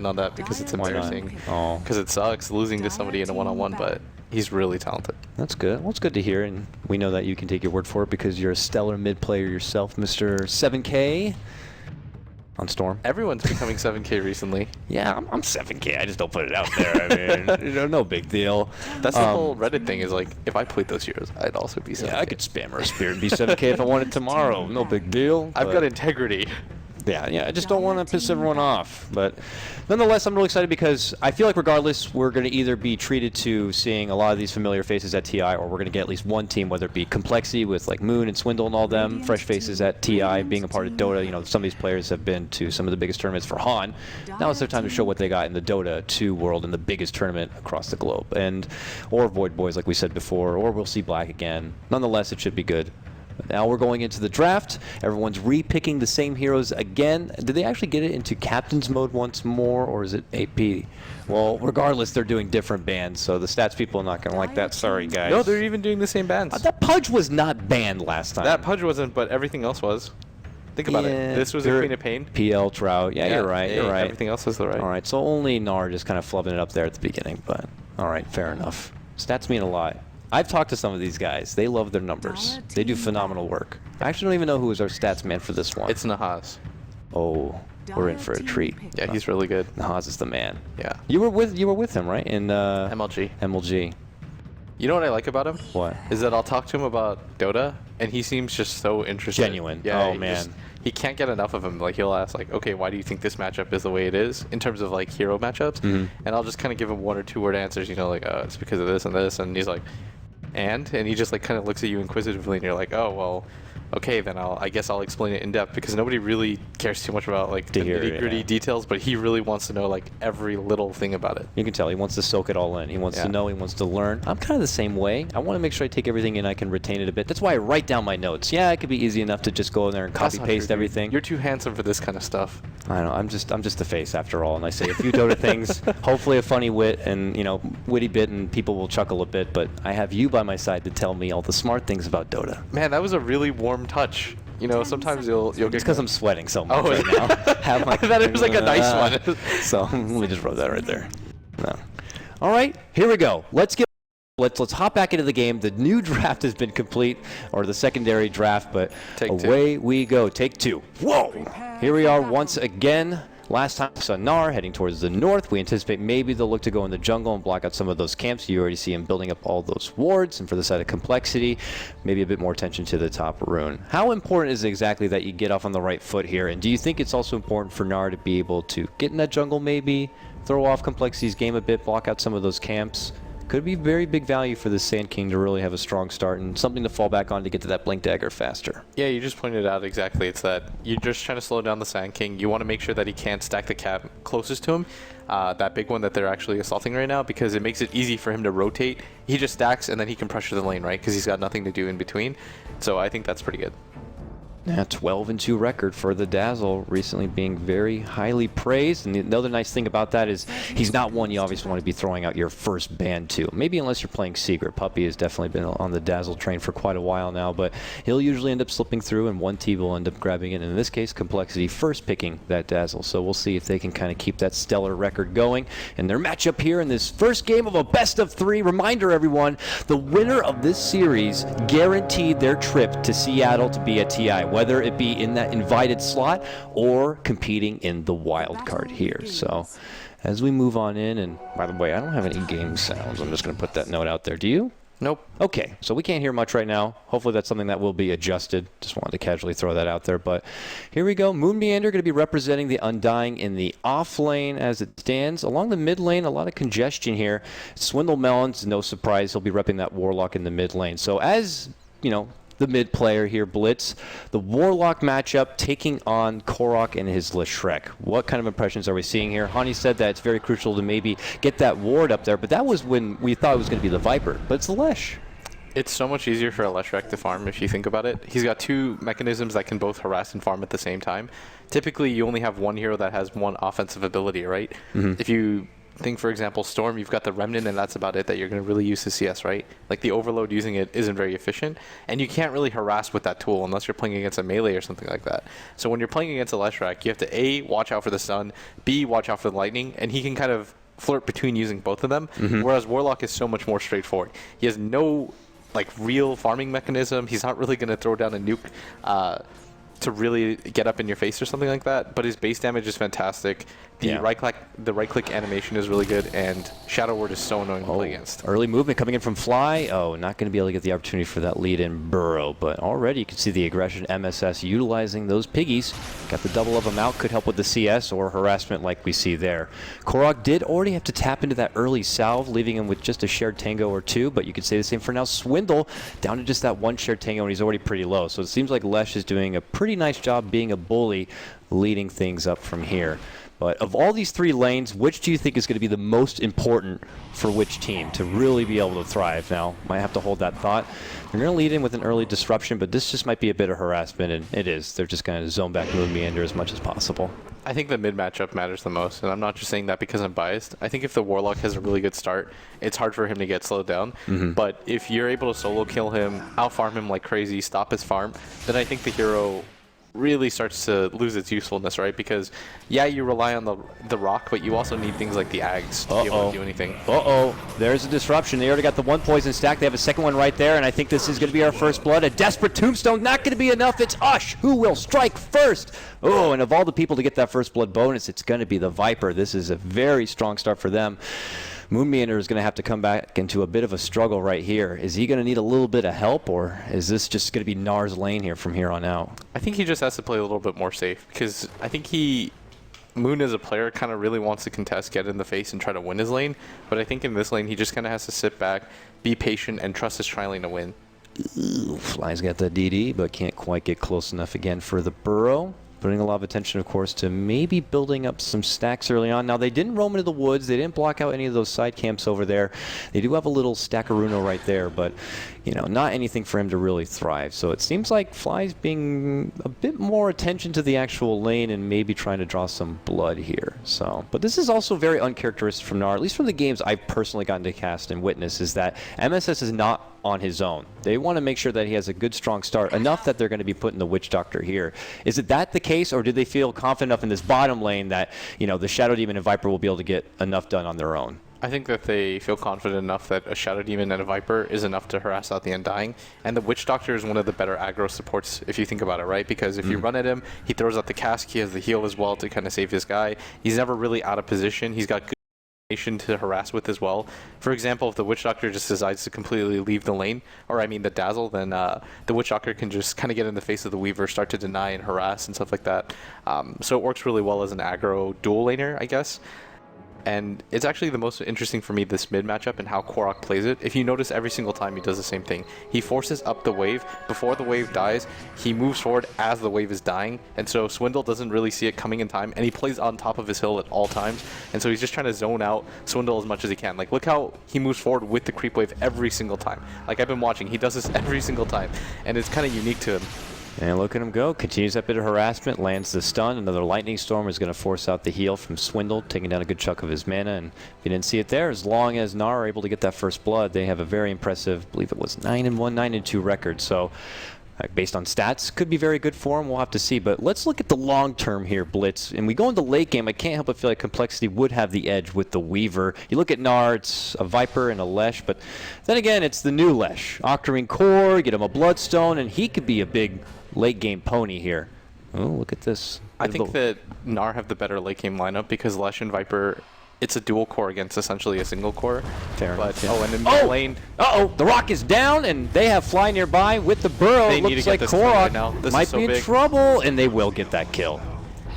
on that because it's Why not? embarrassing. Oh. Because it sucks losing to somebody in a one-on-one, but he's really talented. That's good. Well, it's good to hear, and we know that you can take your word for it because you're a stellar mid player yourself, Mr. 7K on Storm. Everyone's becoming 7K recently. Yeah, I'm 7K. I just don't put it out there. I mean, no big deal. That's the whole Reddit thing is like, if I played those heroes, I'd also be 7K. Yeah, I could spam her a spear and be 7K if I wanted tomorrow. No big deal. I've got integrity. Yeah, I just don't want to piss everyone off. But nonetheless, I'm really excited because I feel like regardless, we're going to either be treated to seeing a lot of these familiar faces at TI, or we're going to get at least one team, whether it be Complexity with like Moon and Swindle and all them, fresh faces at TI, being a part of Dota. You know, some of these players have been to some of the biggest tournaments for Han. Now it's their time to show what they got in the Dota 2 world in the biggest tournament across the globe. Or Void Boys, like we said before, or we'll see Black again. Nonetheless, it should be good. Now we're going into the draft. Everyone's re-picking the same heroes again. Did they actually get it into captain's mode once more, or is it AP? Well, regardless, they're doing different bans, so the stats people are not going to like that. Sorry, guys. No, they're even doing the same bans. That Pudge was not banned last time. That Pudge wasn't, but everything else was. Think about it. This was a Queen of Pain. PL Trout. Yeah, you're right. You're right. Everything else was the right. All right, so only NAR just kind of flubbing it up there at the beginning, but all right, fair enough. Stats mean a lot. I've talked to some of these guys. They love their numbers. They do phenomenal work. I actually don't even know who was our stats man for this one. It's Nahaz. Oh, we're in for a treat. Yeah, he's really good. Nahaz is the man. Yeah. You were with him, right? In MLG. MLG. You know what I like about him? What? Is that I'll talk to him about Dota, and he seems just so interested. Genuine. Yeah, oh, man. He can't get enough of him. Like, he'll ask, like, okay, why do you think this matchup is the way it is in terms of, like, hero matchups? Mm-hmm. And I'll just kind of give him one or two word answers, you know, like, it's because of this and this. And he's like, and he just, like, kind of looks at you inquisitively, and you're like, oh, well, okay, then I guess I'll explain it in depth, because nobody really cares too much about, like, the nitty-gritty details, but he really wants to know, like, every little thing about it. You can tell he wants to soak it all in. He wants to know, he wants to learn. I'm kind of the same way. I want to make sure I take everything in, I can retain it a bit. That's why I write down my notes. Yeah, it could be easy enough to just go in there and copy-paste everything. You're too handsome for this kind of stuff. I know, I'm just the face after all, and I say a few Dota things, hopefully a funny wit and, you know, witty bit, and people will chuckle a bit, but I have you by my side to tell me all the smart things about Dota. Man, that was a really warm touch. You know, sometimes you'll get... It's because I'm sweating so much right now. I thought it was like a nice one. So let me just rub that right there. No. All right, here we go. Let's hop back into the game. The new draft has been complete, or the secondary draft, but away we go. Take two. Whoa! Here we are once again. Last time we saw NAR heading towards the north. We anticipate maybe they'll look to go in the jungle and block out some of those camps. You already see him building up all those wards. And for the side of Complexity, maybe a bit more attention to the top rune. How important is it exactly that you get off on the right foot here? And do you think it's also important for NAR to be able to get in that jungle maybe, throw off Complexity's game a bit, block out some of those camps? Could be very big value for the Sand King to really have a strong start and something to fall back on to get to that Blink Dagger faster. Yeah, you just pointed out exactly. It's that you're just trying to slow down the Sand King. You want to make sure that he can't stack the cap closest to him, that big one that they're actually assaulting right now, because it makes it easy for him to rotate. He just stacks and then he can pressure the lane, right? Because he's got nothing to do in between. So I think that's pretty good. Yeah, 12-2 record for the Dazzle, recently being very highly praised. And the other nice thing about that is he's not one you obviously want to be throwing out your first ban to. Maybe unless you're playing Secret. Puppy has definitely been on the Dazzle train for quite a while now, but he'll usually end up slipping through, and one team will end up grabbing it. And in this case, Complexity first picking that Dazzle. So we'll see if they can kind of keep that stellar record going. And their matchup here in this first game of a best-of-3. Reminder, everyone, the winner of this series guaranteed their trip to Seattle to be at TI, whether it be in that invited slot or competing in the wild card here. So as we move on in, and by the way, I don't have any game sounds. I'm just going to put that note out there. Do you? Nope. Okay, so we can't hear much right now. Hopefully that's something that will be adjusted. Just wanted to casually throw that out there. But here we go. Moon Meander going to be representing the Undying in the off lane as it stands. Along the mid lane, a lot of congestion here. Swindle Melons, no surprise, he'll be repping that Warlock in the mid lane. So as, you know, the mid player here, Blitz, the Warlock matchup taking on Korok and his Leshreek. What kind of impressions are we seeing here? Hani said that it's very crucial to maybe get that ward up there, but that was when we thought it was going to be the Viper, but it's the Lesh. It's so much easier for a Leshreek to farm if you think about it. He's got two mechanisms that can both harass and farm at the same time. Typically, you only have one hero that has one offensive ability, right? Mm-hmm. If you thing, for example, Storm, you've got the Remnant, and that's about it that you're going to really use the CS, right? Like, the Overload using it isn't very efficient, and you can't really harass with that tool unless you're playing against a melee or something like that. So when you're playing against a Leshrac, you have to A, watch out for the stun, B, watch out for the lightning, and he can kind of flirt between using both of them, whereas Warlock is so much more straightforward. He has no, like, real farming mechanism. He's not really going to throw down a nuke to really get up in your face or something like that, but his base damage is fantastic. The right click animation is really good, and Shadow Word is so annoying to play against. Early movement coming in from Fly. Oh, not going to be able to get the opportunity for that lead in Burrow, but already you can see the aggression. MSS utilizing those piggies. Got the double of them out, could help with the CS or harassment like we see there. Korok did already have to tap into that early salve, leaving him with just a shared tango or two, but you could say the same for now. Swindle down to just that one shared tango, and he's already pretty low. So it seems like Lesh is doing a pretty nice job being a bully, leading things up from here. But of all these three lanes, which do you think is going to be the most important for which team to really be able to thrive? Now, might have to hold that thought. They're going to lead in with an early disruption, but this just might be a bit of harassment, and it is. They're just going to zone back Moon Meander as much as possible. I think the mid matchup matters the most, and I'm not just saying that because I'm biased. I think if the Warlock has a really good start, it's hard for him to get slowed down. But if you're able to solo kill him, out-farm him like crazy, stop his farm, then I think the hero really starts to lose its usefulness, right? Because, yeah, you rely on the rock, but you also need things like the Ags to be able to do anything. There's a disruption. They already got the one poison stack. They have a second one right there, and I think this is going to be our first blood. A desperate tombstone, not going to be enough. It's Ush who will strike first. Oh, and of all the people to get that first blood bonus, it's going to be the Viper. This is a very strong start for them. Moonmeander is going to have to come back into a bit of a struggle right here. Is he going to need a little bit of help, or is this just going to be NAR's lane here from here on out? I think he just has to play a little bit more safe, because I think Moon as a player kind of really wants to contest, get in the face, and try to win his lane. But I think in this lane, he just kind of has to sit back, be patient, and trust his tri-lane to win. Ooh, Fly's got the DD, but can't quite get close enough again for the Burrow. Putting a lot of attention, of course, to maybe building up some stacks early on. Now, they didn't roam into the woods. They didn't block out any of those side camps over there. They do have a little stackaruno right there, but, you know, not anything for him to really thrive. So it seems like Fly's being a bit more attention to the actual lane and maybe trying to draw some blood here. So, but this is also very uncharacteristic from NAR, at least from the games I've personally gotten to cast and witness, is that MSS is not on his own. They want to make sure that he has a good, strong start, enough that they're going to be putting the Witch Doctor here. Is it that the case, or do they feel confident enough in this bottom lane that, you know, the Shadow Demon and Viper will be able to get enough done on their own? I think that they feel confident enough that a Shadow Demon and a Viper is enough to harass out the Undying. And the Witch Doctor is one of the better aggro supports, if you think about it, right? Because if you run at him, he throws out the cask, he has the heal as well to kind of save his guy. He's never really out of position. He's got good to harass with as well. For example, if the Witch Doctor just decides to completely leave the lane, or I mean the Dazzle, then the Witch Doctor can just kind of get in the face of the Weaver, start to deny and harass and stuff like that. So it works really well as an aggro dual laner, I guess. And it's actually the most interesting for me, this mid matchup and how Korok plays it. If you notice, every single time he does the same thing. He forces up the wave. Before the wave dies, he moves forward as the wave is dying. And so Swindle doesn't really see it coming in time, and he plays on top of his hill at all times. And so he's just trying to zone out Swindle as much as he can. Like, look how he moves forward with the creep wave every single time. Like, I've been watching. He does this every single time, and it's kind of unique to him. And look at him go. Continues that bit of harassment. Lands the stun. Another Lightning Storm is going to force out the heal from Swindle, taking down a good chunk of his mana. And if you didn't see it there, as long as NAR are able to get that first blood, they have a very impressive, I believe it was 9-1, 9-2 record. So based on stats, could be very good for him. We'll have to see. But let's look at the long term here, Blitz. And we go into late game, I can't help but feel like Complexity would have the edge with the Weaver. You look at NAR, it's a Viper and a Lesh, but then again, it's the new Lesh. Octarine Core, get him a Bloodstone, and he could be a big late game pony here. Oh, look at this. I think that NAR have the better late game lineup because Lesh and Viper, it's a dual core against essentially a single core. Fair enough. Oh, and in mid lane. The Rock is down, and they have Fly nearby with the Burrow. They need Looks to like get this kill right now. Korok This might is so be in big. trouble, and they will get that kill.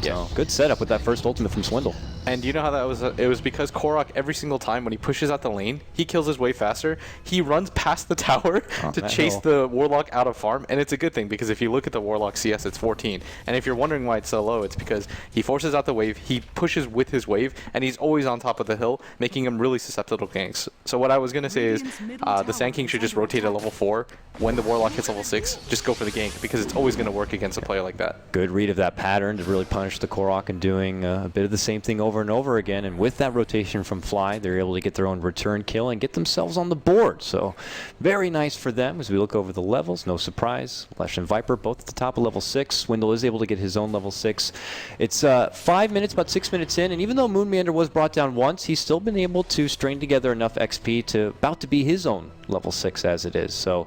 Yeah. So, good setup with that first ultimate from Swindle. And you know how that was? It was because Korok, every single time when he pushes out the lane, he kills his way faster. He runs past the tower to chase the Warlock out of farm, and it's a good thing because if you look at the Warlock CS, it's 14. And if you're wondering why it's so low, it's because he forces out the wave, he pushes with his wave, and he's always on top of the hill, making him really susceptible to ganks. So what I was going to say is the Sand King should just rotate at level 4. When the Warlock hits level 6, just go for the gank because it's always going to work against a player like that. Good read of that pattern to really punish the Korok and doing a bit of the same thing over over and over again. And with that rotation from Fly, they're able to get their own return kill and get themselves on the board. So very nice for them as we look over the levels. No surprise. Lesh and Viper both at the top of level 6. Swindle is able to get his own level 6. It's 5 minutes, about 6 minutes in. And even though Moon Meander was brought down once, he's still been able to string together enough XP to about to be his own level 6 as it is. So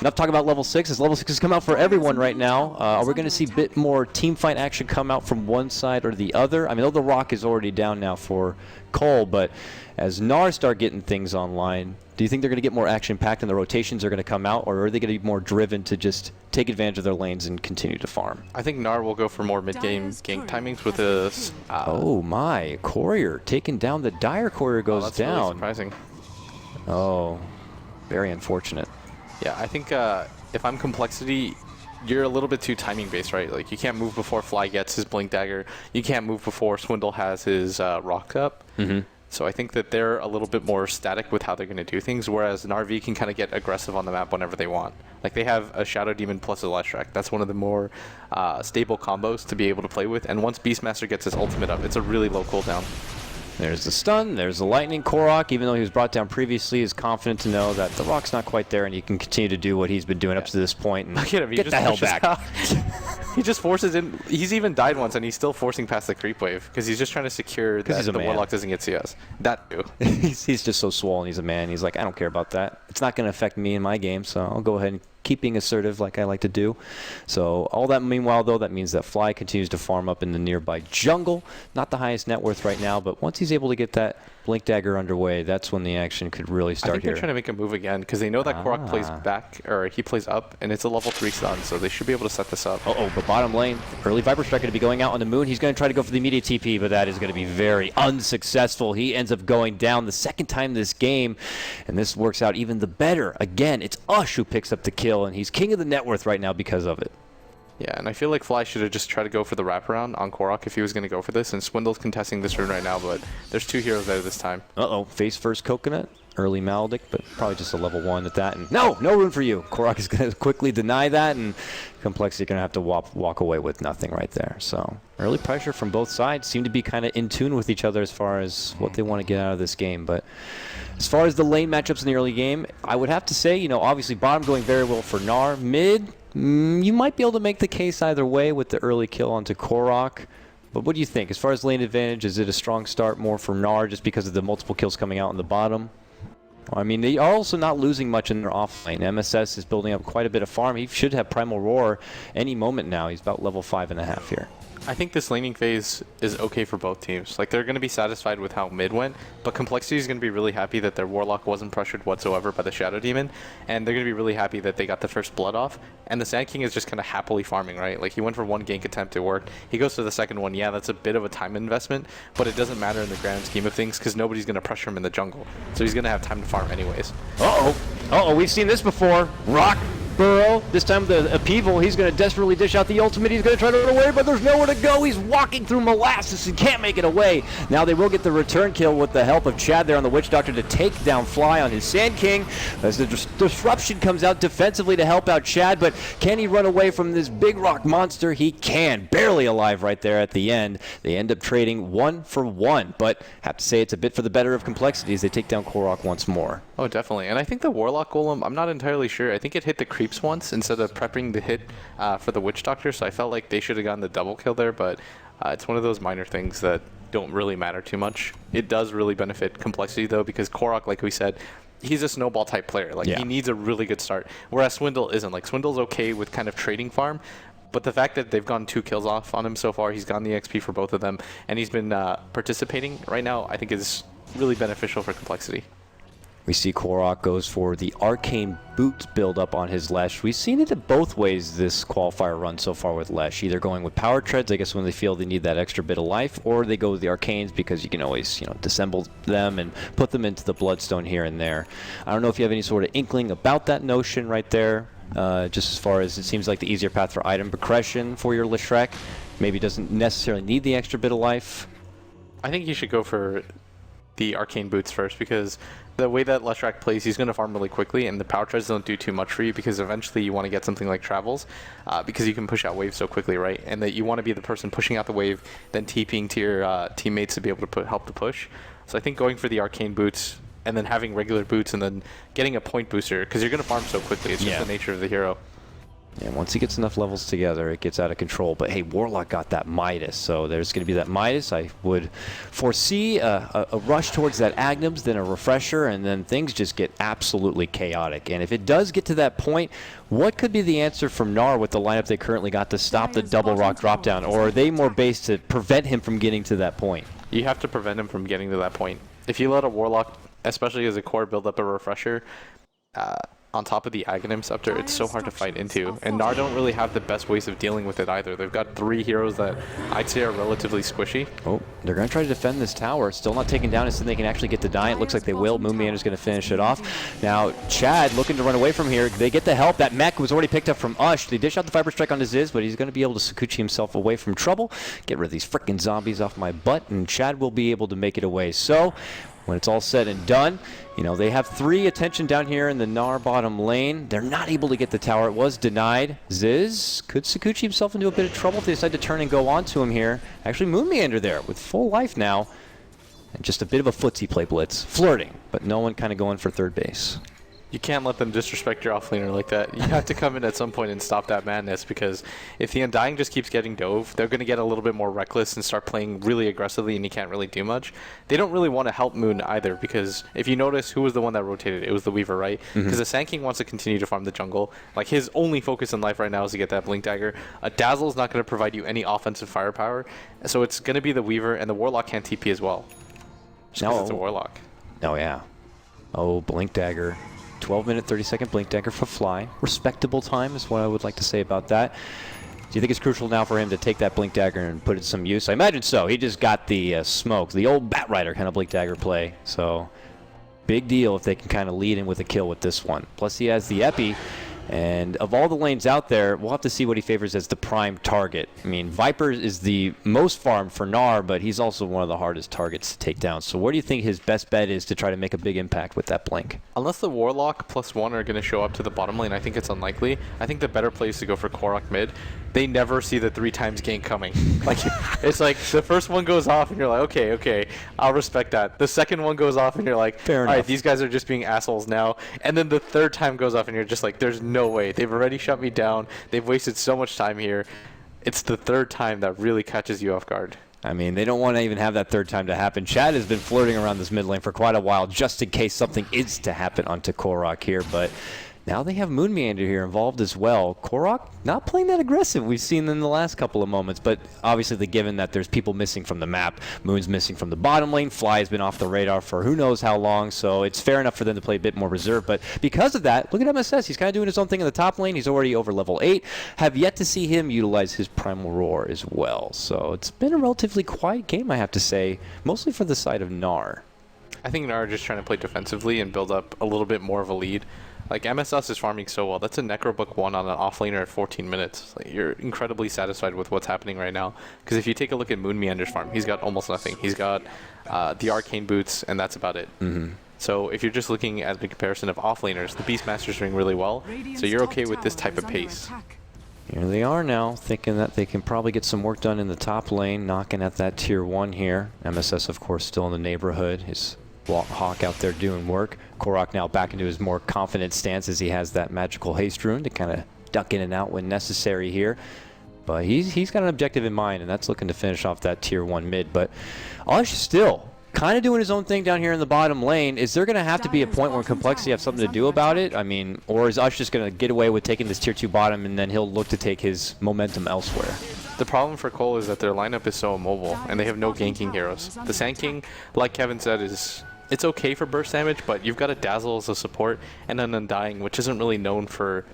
enough talk about level 6, as level 6 has come out for everyone right now. Are we going to see a bit more team fight action come out from one side or the other? I mean, though the Rock is already down now for Cole, but as NAR start getting things online, do you think they're going to get more action-packed and the rotations are going to come out, or are they going to be more driven to just take advantage of their lanes and continue to farm? I think NAR will go for more mid-game gank timings with a... oh my, Courier taking down the Dire. Courier goes that's down. Really surprising. Oh, very unfortunate. Yeah, I think if I'm Complexity, you're a little bit too timing based, right? Like, you can't move before Fly gets his Blink Dagger. You can't move before Swindle has his Rock up. So I think that they're a little bit more static with how they're going to do things, whereas Na'Vi can kind of get aggressive on the map whenever they want. Like, they have a Shadow Demon plus a Leshrac. That's one of the more stable combos to be able to play with. And once Beastmaster gets his ultimate up, it's a really low cooldown. There's the stun, there's the lightning. Korok, even though he was brought down previously, is confident to know that the Rock's not quite there and he can continue to do what he's been doing up to this point and Look at him, get the hell back. He just forces in. He's even died once and he's still forcing past the creep wave because he's just trying to secure that the Warlock doesn't get CS. That too. he's just so swollen, he's a man. He's like, I don't care about that. It's not going to affect me in my game, so I'll go ahead and keep being assertive like I like to do. So all that meanwhile, though, that means that Fly continues to farm up in the nearby jungle. Not the highest net worth right now, but once he's able to get that Blink Dagger underway, that's when the action could really start here. I think they're trying to make a move again because they know that Korok plays back, or he plays up, and it's a level 3 stun, so they should be able to set this up. But bottom lane, early Viper Strike going to be going out on the Moon. He's going to try to go for the immediate TP, but that is going to be very unsuccessful. He ends up going down the second time this game, and this works out even the better. Again, it's Ush who picks up the kill, and he's king of the net worth right now because of it. Yeah, and I feel like Fly should have just tried to go for the wraparound on Korok if he was going to go for this, and Swindle's contesting this rune right now, but there's 2 heroes there this time. Face first Coconut, early Maledict, but probably just a level 1 at that, and no rune for you. Korok is going to quickly deny that, and Complexity going to have to walk away with nothing right there. So early pressure from both sides seem to be kind of in tune with each other as far as what they want to get out of this game, but as far as the lane matchups in the early game, I would have to say, obviously bottom going very well for NAR. Mid, you might be able to make the case either way with the early kill onto Korok. But what do you think? As far as lane advantage, is it a strong start more for NAR just because of the multiple kills coming out on the bottom? I mean, they are also not losing much in their off lane. MSS is building up quite a bit of farm. He should have Primal Roar any moment now. He's about level 5.5 here. I think this laning phase is okay for both teams. Like, they're going to be satisfied with how mid went, but Complexity is going to be really happy that their Warlock wasn't pressured whatsoever by the Shadow Demon, and they're going to be really happy that they got the first blood off, and the Sand King is just kind of happily farming, right? Like, he went for 1 gank attempt, it worked. He goes to the second one, yeah, that's a bit of a time investment, but it doesn't matter in the grand scheme of things because nobody's going to pressure him in the jungle, so he's going to have time to farm anyways. We've seen this before. Rock Burrow, this time the upheaval, he's going to desperately dish out the ultimate. He's going to try to run away, but there's nowhere to go. He's walking through molasses and can't make it away. Now they will get the return kill with the help of Chad there on the Witch Doctor to take down Fly on his Sand King. As the disruption comes out defensively to help out Chad, but can he run away from this big rock monster? He can. Barely alive right there at the end. They end up trading 1 for 1, but have to say it's a bit for the better of Complexity as they take down Korok once more. Oh, definitely. And I think the Warlock Golem, I'm not entirely sure. I think it hit the creeps once instead of prepping the hit for the Witch Doctor, so I felt like they should have gotten the double kill there, but it's one of those minor things that don't really matter too much. It does really benefit Complexity, though, because Korok, like we said, he's a snowball type player. Like, he needs a really good start, whereas Swindle isn't. Like, Swindle's okay with kind of trading farm, but the fact that they've gotten 2 kills off on him so far, he's gotten the XP for both of them, and he's been participating right now, I think is really beneficial for Complexity. We see Korok goes for the Arcane Boots build up on his Lesh. We've seen it in both ways this qualifier run so far with Lesh. Either going with Power Treads, I guess when they feel they need that extra bit of life, or they go with the Arcanes because you can always, disassemble them and put them into the Bloodstone here and there. I don't know if you have any sort of inkling about that notion right there, just as far as it seems like the easier path for item progression for your Leshrac. Maybe doesn't necessarily need the extra bit of life. I think you should go for the Arcane Boots first, because the way that Leshrac plays, he's going to farm really quickly, and the power treads don't do too much for you, because eventually you want to get something like Travels, because you can push out waves so quickly, right? And that you want to be the person pushing out the wave, then TPing to your teammates to be able to help the push. So I think going for the Arcane Boots, and then having regular boots, and then getting a point booster, because you're going to farm so quickly. It's just the nature of the hero. Yeah, once he gets enough levels together, it gets out of control. But hey, Warlock got that Midas, so there's going to be that Midas. I would foresee a rush towards that Agnums, then a refresher, and then things just get absolutely chaotic. And if it does get to that point, what could be the answer from NAR with the lineup they currently got to stop the double rock dropdown? Or are they more based to prevent him from getting to that point? You have to prevent him from getting to that point. If you let a Warlock, especially as a core, build up a refresher, on top of the Aghanim Scepter, it's so hard to fight into. And NAR don't really have the best ways of dealing with it either. They've got 3 heroes that I'd say are relatively squishy. Oh, they're going to try to defend this tower. Still not taken down until they can actually get the die. It looks like they will. Moonmeander's going to finish it off. Now, Chad looking to run away from here. They get the help. That mech was already picked up from Ush. They dish out the Viper Strike on Ziz, but he's going to be able to Sakuchi himself away from trouble. Get rid of these freaking zombies off my butt, and Chad will be able to make it away. So, when it's all said and done, you know, they have 3 attention down here in the NAR bottom lane. They're not able to get the tower. It was denied. Ziz, could Sakuchi himself into a bit of trouble if they decide to turn and go on to him here. Actually, Moonmeander there with full life now. And just a bit of a footsie play blitz. Flirting, but no one kind of going for third base. You can't let them disrespect your offlaner like that. You have to come in at some point and stop that madness, because if the Undying just keeps getting dove, they're going to get a little bit more reckless and start playing really aggressively, and you can't really do much. They don't really want to help Moon either, because if you notice, who was the one that rotated? It was the Weaver, right? Because the Sand King wants to continue to farm the jungle. Like, his only focus in life right now is to get that Blink Dagger. A Dazzle is not going to provide you any offensive firepower, so it's going to be the Weaver, and the Warlock can't TP as well. Just because it's a Warlock. Oh, yeah. Oh, Blink Dagger. 12-minute, 30-second Blink Dagger for Fly. Respectable time is what I would like to say about that. Do you think it's crucial now for him to take that Blink Dagger and put it to some use? I imagine so. He just got the smoke, the old Bat Rider kind of Blink Dagger play. So, big deal if they can kind of lead in with a kill with this one. Plus, he has the Epi. And of all the lanes out there, we'll have to see what he favors as the prime target. I mean, Viper is the most farmed for NAR, but he's also one of the hardest targets to take down. So where do you think his best bet is to try to make a big impact with that Blink? Unless the Warlock +1 are going to show up to the bottom lane, I think it's unlikely. I think the better play is to go for Korok mid. They never see the 3 times gank coming. Like, it's like the first one goes off and you're like, okay, I'll respect that. The second one goes off and you're like, fair enough. All right, these guys are just being assholes now. And then the third time goes off and you're just like, there's no way. They've already shut me down. They've wasted so much time here. It's the third time that really catches you off guard. I mean, they don't want to even have that third time to happen. Chad has been flirting around this mid lane for quite a while, just in case something is to happen onto Korok here, but now they have Moonmeander here involved as well. Korok not playing that aggressive. We've seen in the last couple of moments, but obviously the given that there's people missing from the map. Moon's missing from the bottom lane. Fly has been off the radar for who knows how long, so it's fair enough for them to play a bit more reserved. But because of that, look at MSS. He's kind of doing his own thing in the top lane. He's already over level 8. Have yet to see him utilize his Primal Roar as well. So it's been a relatively quiet game, I have to say, mostly for the side of NAR. I think NAR are just trying to play defensively and build up a little bit more of a lead. Like, MSS is farming so well. That's a Necrobook 1 on an offlaner at 14 minutes. Like, you're incredibly satisfied with what's happening right now. Because if you take a look at Moonmeander's farm, he's got almost nothing. He's got the Arcane Boots, and that's about it. So if you're just looking at the comparison of offlaners, the Beastmaster's doing really well. So you're okay with this type of pace. Here they are now, thinking that they can probably get some work done in the top lane, knocking at that tier 1 here. MSS, of course, still in the neighborhood. His Hawk out there doing work. Korok now back into his more confident stance as he has that magical haste rune to kind of duck in and out when necessary here. But he's got an objective in mind, and that's looking to finish off that tier 1 mid. But Ush still kind of doing his own thing down here in the bottom lane. Is there going to have to be a point where Complexity have something to do about it? I mean, or is Ush just going to get away with taking this tier 2 bottom, and then he'll look to take his momentum elsewhere? The problem for Cole is that their lineup is so immobile, and they have no ganking heroes. The Sand King, like Kevin said, it's okay for burst damage, but you've got a Dazzle as a support and an Undying, which isn't really known for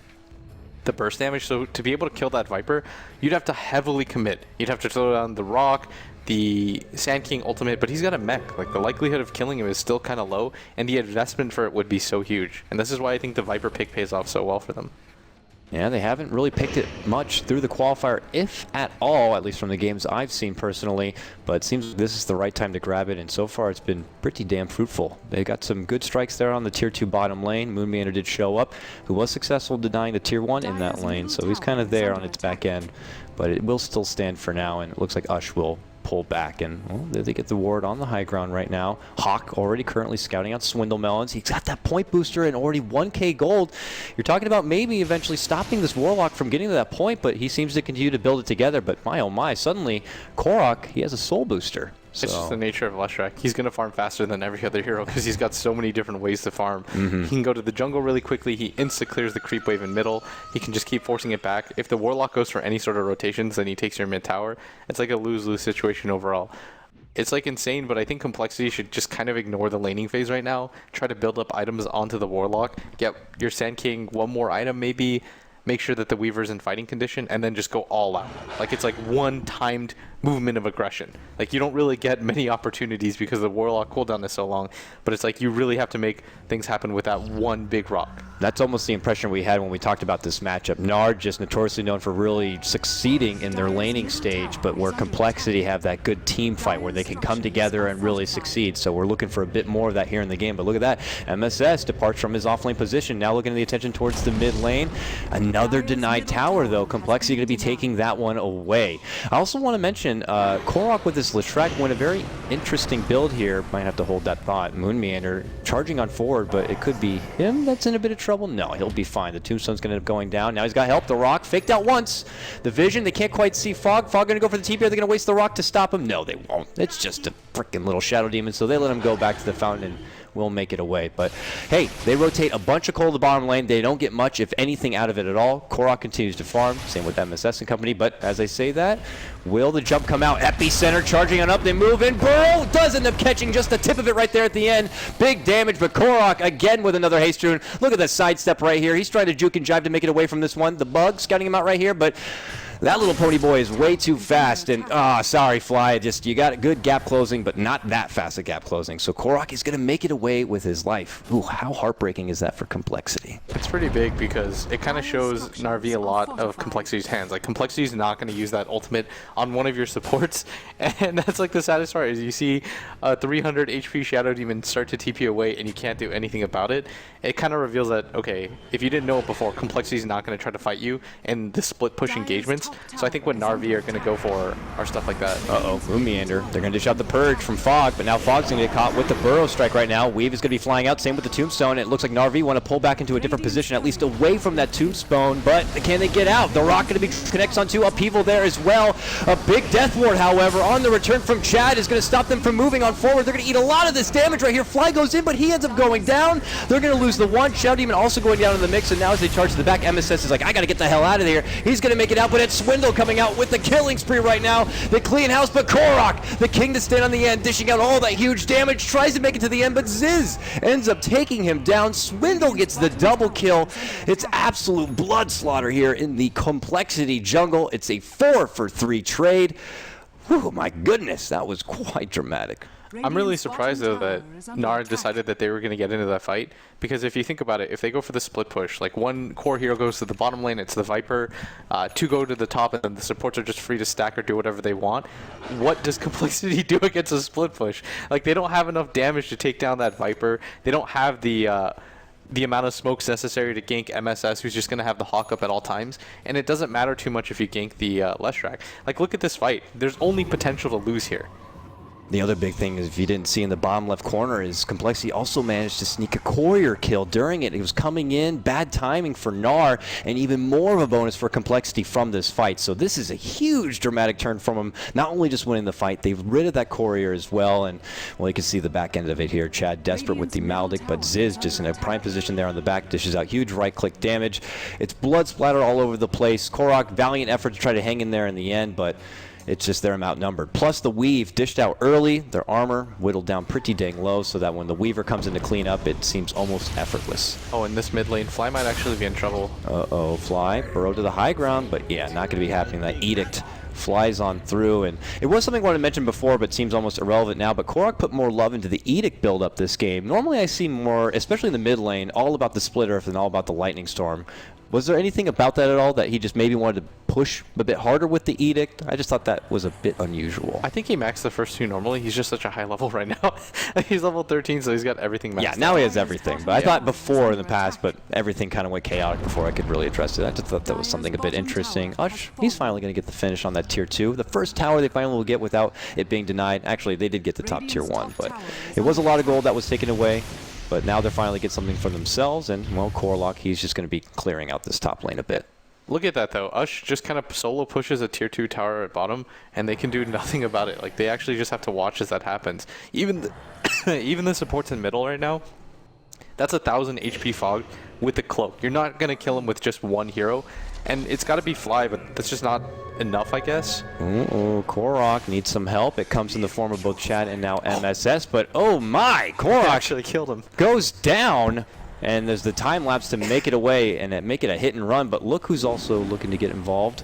the burst damage. So to be able to kill that Viper, you'd have to heavily commit. You'd have to throw down the Rock, the Sand King ultimate, but he's got a mech. Like, the likelihood of killing him is still kind of low, and the investment for it would be so huge. And this is why I think the Viper pick pays off so well for them. Yeah, they haven't really picked it much through the qualifier, if at all, at least from the games I've seen personally. But it seems like this is the right time to grab it, and so far it's been pretty damn fruitful. They got some good strikes there on the Tier 2 bottom lane. Moonmeander did show up, who was successful denying the Tier 1 in that lane, so he's kind of there on its back end. But it will still stand for now, and it looks like Ush will pull back, and well, they get the ward on the high ground right now. Hawk already currently scouting out Swindle Melons. He's got that point booster and already 1k gold. You're talking about maybe eventually stopping this Warlock from getting to that point, but he seems to continue to build it together. But my oh my, suddenly Korok, he has a soul booster. It's just the nature of Leshrac. He's going to farm faster than every other hero because he's got so many different ways to farm. He can go to the jungle really quickly. He insta-clears the creep wave in middle. He can just keep forcing it back. If the Warlock goes for any sort of rotations, then he takes your mid tower. It's like a lose-lose situation overall. It's like insane, but I think Complexity should just kind of ignore the laning phase right now. Try to build up items onto the Warlock. Get your Sand King one more item maybe. Make sure that the Weaver's in fighting condition, and then just go all out. Like, it's like one timed movement of aggression. Like, you don't really get many opportunities because the Warlock cooldown is so long, but it's like you really have to make things happen with that one big rock. That's almost the impression we had when we talked about this matchup. NAR just notoriously known for really succeeding in their laning stage, but where Complexity have that good team fight where they can come together and really succeed. So we're looking for a bit more of that here in the game. But look at that. MSS departs from his offlane position, now looking at the attention towards the mid lane. Another denied tower, though. Complexity going to be taking that one away. I also want to mention Korok with his Leshrac went a very interesting build here. Might have to hold that thought. Moonmeander charging on forward, but it could be him that's in a bit of trouble. No, he'll be fine. The tombstone's going to end up going down. Now he's got help. The rock faked out once. The vision, they can't quite see Fog. Fog going to go for the TP. Are they going to waste the rock to stop him? No, they won't. It's just a freaking little shadow demon, so they let him go back to the fountain and will make it away. But hey, they rotate a bunch of coal to the bottom lane. They don't get much, if anything, out of it at all. Korok continues to farm. Same with MSS and company. But as I say that, will the jump come out? Epicenter charging on up. They move in. Burrow does end up catching just the tip of it right there at the end. Big damage, but Korok again with another haste rune. Look at the sidestep right here. He's trying to juke and jive to make it away from this one. The bug scouting him out right here, but that little pony boy is way too fast, and sorry, Fly. Just you got a good gap closing, but not that fast a gap closing. So Korok is going to make it away with his life. Ooh, how heartbreaking is that for Complexity? It's pretty big because it kind of shows Na'Vi a lot of Complexity's hands. Like, Complexity's not going to use that ultimate on one of your supports, and that's like the saddest part is you see a 300 HP Shadow Demon start to TP away and you can't do anything about it. It kind of reveals that, okay, if you didn't know it before, Complexity's not going to try to fight you in the split push engagements. So I think what Na'Vi are going to go for are stuff like that. Moonmeander. They're going to dish out the Purge from Fog, but now Fog's going to get caught with the Burrow Strike right now. Weave is going to be flying out, same with the Tombstone. It looks like Na'Vi want to pull back into a different position, at least away from that Tombstone, but can they get out? The Rock going to be connects onto Upheaval there as well. A big Death Ward, however, on the return from Chad is going to stop them from moving on forward. They're going to eat a lot of this damage right here. Fly goes in, but he ends up going down. They're going to lose the one. Shadow Demon also going down in the mix, and now as they charge to the back, MSS is like, I got to get the hell out of here. He's going to make it out, but it's Swindle coming out with the killing spree right now. They clean house, but Korok, the king to stand on the end, dishing out all that huge damage, tries to make it to the end, but Ziz ends up taking him down. Swindle gets the double kill. It's absolute blood slaughter here in the Complexity jungle. It's a 4-for-3 trade. Whew, my goodness, that was quite dramatic. I'm really surprised, though, that NAR decided that they were going to get into that fight, because if you think about it, if they go for the split push, like one core hero goes to the bottom lane, it's the Viper, two go to the top, and then the supports are just free to stack or do whatever they want. What does Complexity do against a split push? Like, they don't have enough damage to take down that Viper. They don't have the amount of smokes necessary to gank MSS, who's just going to have the Hawk up at all times, and it doesn't matter too much if you gank the Leshrac. Like, look at this fight. There's only potential to lose here. The other big thing is, if you didn't see in the bottom left corner, is Complexity also managed to sneak a courier kill during it. It was coming in, bad timing for NAR, and even more of a bonus for Complexity from this fight. So this is a huge dramatic turn from him, not only just winning the fight, they've rid of that courier as well, and well, you can see the back end of it here. Chad desperate with the Maldic, but Ziz just in a prime position there on the back, dishes out huge right-click damage. It's blood splattered all over the place. Korok, valiant effort to try to hang in there in the end, but it's just they're outnumbered. Plus the Weave dished out early, their armor whittled down pretty dang low so that when the Weaver comes in to clean up, it seems almost effortless. Oh, in this mid lane, Fly might actually be in trouble. Fly, burrow to the high ground, but yeah, not going to be happening. That Edict flies on through. And it was something I wanted to mention before, but seems almost irrelevant now. But Korok put more love into the Edict build-up this game. Normally I see more, especially in the mid lane, all about the Split Earth and all about the Lightning Storm. Was there anything about that at all that he just maybe wanted to push a bit harder with the Edict? I just thought that was a bit unusual. I think he maxed the first two normally. He's just such a high level right now. He's level 13, so he's got everything maxed. Yeah, now he has everything. But I thought before in the past, but everything kind of went chaotic before I could really address it. I just thought that was something a bit interesting. Ush, he's finally going to get the finish on that tier 2. The first tower they finally will get without it being denied. Actually, they did get the top tier 1, but it was a lot of gold that was taken away. But now they're finally get something for themselves, and, well, Korok, he's just going to be clearing out this top lane a bit. Look at that, though. Ush just kind of solo pushes a tier 2 tower at bottom, and they can do nothing about it. Like, they actually just have to watch as that happens. Even the supports in middle right now, that's 1,000 HP Fog with the cloak. You're not going to kill him with just one hero, and it's got to be Fly, but that's just not enough, I guess. Uh-oh, Korok needs some help. It comes in the form of both Chad and now MSS, but oh my, Korok actually killed him. Goes down, and there's the time lapse to make it away and make it a hit and run, but look who's also looking to get involved.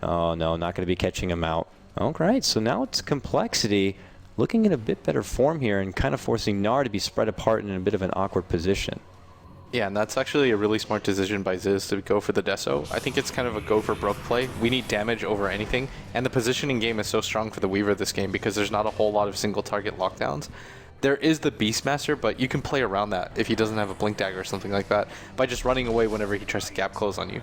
Oh no, not going to be catching him out. All right, so now it's Complexity looking in a bit better form here and kind of forcing NAR to be spread apart in a bit of an awkward position. Yeah, and that's actually a really smart decision by Ziz to go for the Deso. I think it's kind of a go for broke play. We need damage over anything, and the positioning game is so strong for the Weaver this game because there's not a whole lot of single target lockdowns. There is the Beastmaster, but you can play around that if he doesn't have a Blink Dagger or something like that by just running away whenever he tries to gap close on you.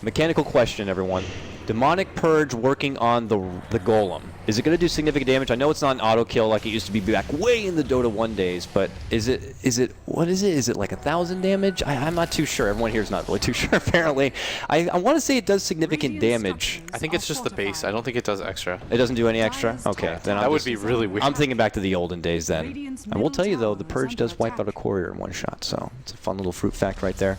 Mechanical question, everyone. Demonic Purge working on the Golem. Is it going to do significant damage? I know it's not an auto kill like it used to be back way in the Dota 1 days, but is it what is it? Is it like 1,000 damage? I'm not too sure. Everyone here is not really too sure, apparently. I want to say it does significant damage. I think it's just the base. I don't think it does extra. It doesn't do any extra? Okay. Then that would be really weird. I'm thinking back to the olden days then. I will tell you, though, the Purge does wipe out a courier in one shot, so it's a fun little fruit fact right there.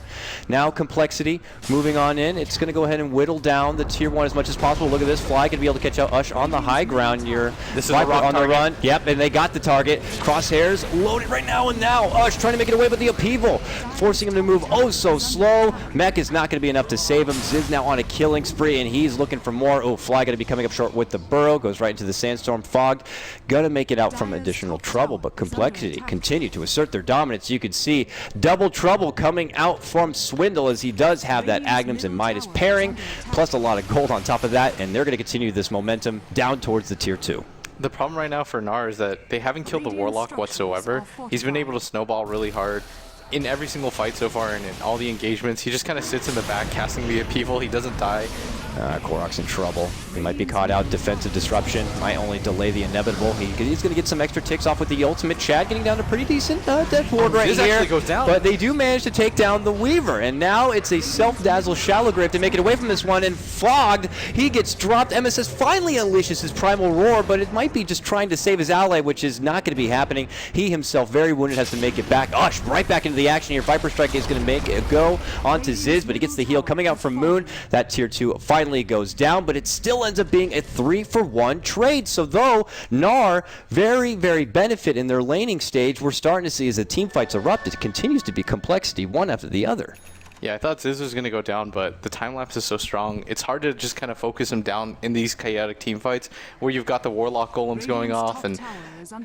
Now, Complexity, moving on in. It's going to go ahead and whittle down the tier 1 as much as possible. Look at this. Fly going to be able to catch out Ush on the high ground. This is Viper on the run. Yep, and they got the target. Crosshairs loaded right now, and now Ush trying to make it away, but the upheaval forcing him to move oh so slow. Mech is not going to be enough to save him. Ziz now on a killing spree, and he's looking for more. Oh, Fly going to be coming up short with the burrow. Goes right into the Sandstorm Fog. Going to make it out from additional trouble, but Complexity continue to assert their dominance. You can see double trouble coming out from Swindle as he does have that Agnums and Midas pairing, plus a lot of gold on top of that, and they're going to continue this momentum down towards the tier 2. The problem right now for NAR is that they haven't killed the Warlock whatsoever. He's been able to snowball really hard in every single fight so far and in all the engagements. He just kind of sits in the back casting the upheaval. He doesn't die. Korok's in trouble. He might be caught out. Defensive disruption might only delay the inevitable. He's going to get some extra ticks off with the ultimate. Chad getting down to pretty decent death ward right this here. Actually goes down. But they do manage to take down the Weaver. And now it's a self-dazzle Shallow Grave to make it away from this one. And Fogged, he gets dropped. MSS finally unleashes his primal roar, but it might be just trying to save his ally, which is not going to be happening. He himself, very wounded, has to make it back. Ush, right back into the action here. Viper Strike is going to make it go onto Ziz, but he gets the heal coming out from Moon. That tier 2 finally goes down, but it still ends up being a 3-for-1 trade. So though NAR very, very benefit in their laning stage, we're starting to see as the team fights erupt, it continues to be Complexity one after the other. Yeah, I thought Ziz was going to go down, but the time lapse is so strong. It's hard to just kind of focus him down in these chaotic team fights where you've got the Warlock Golems going off. And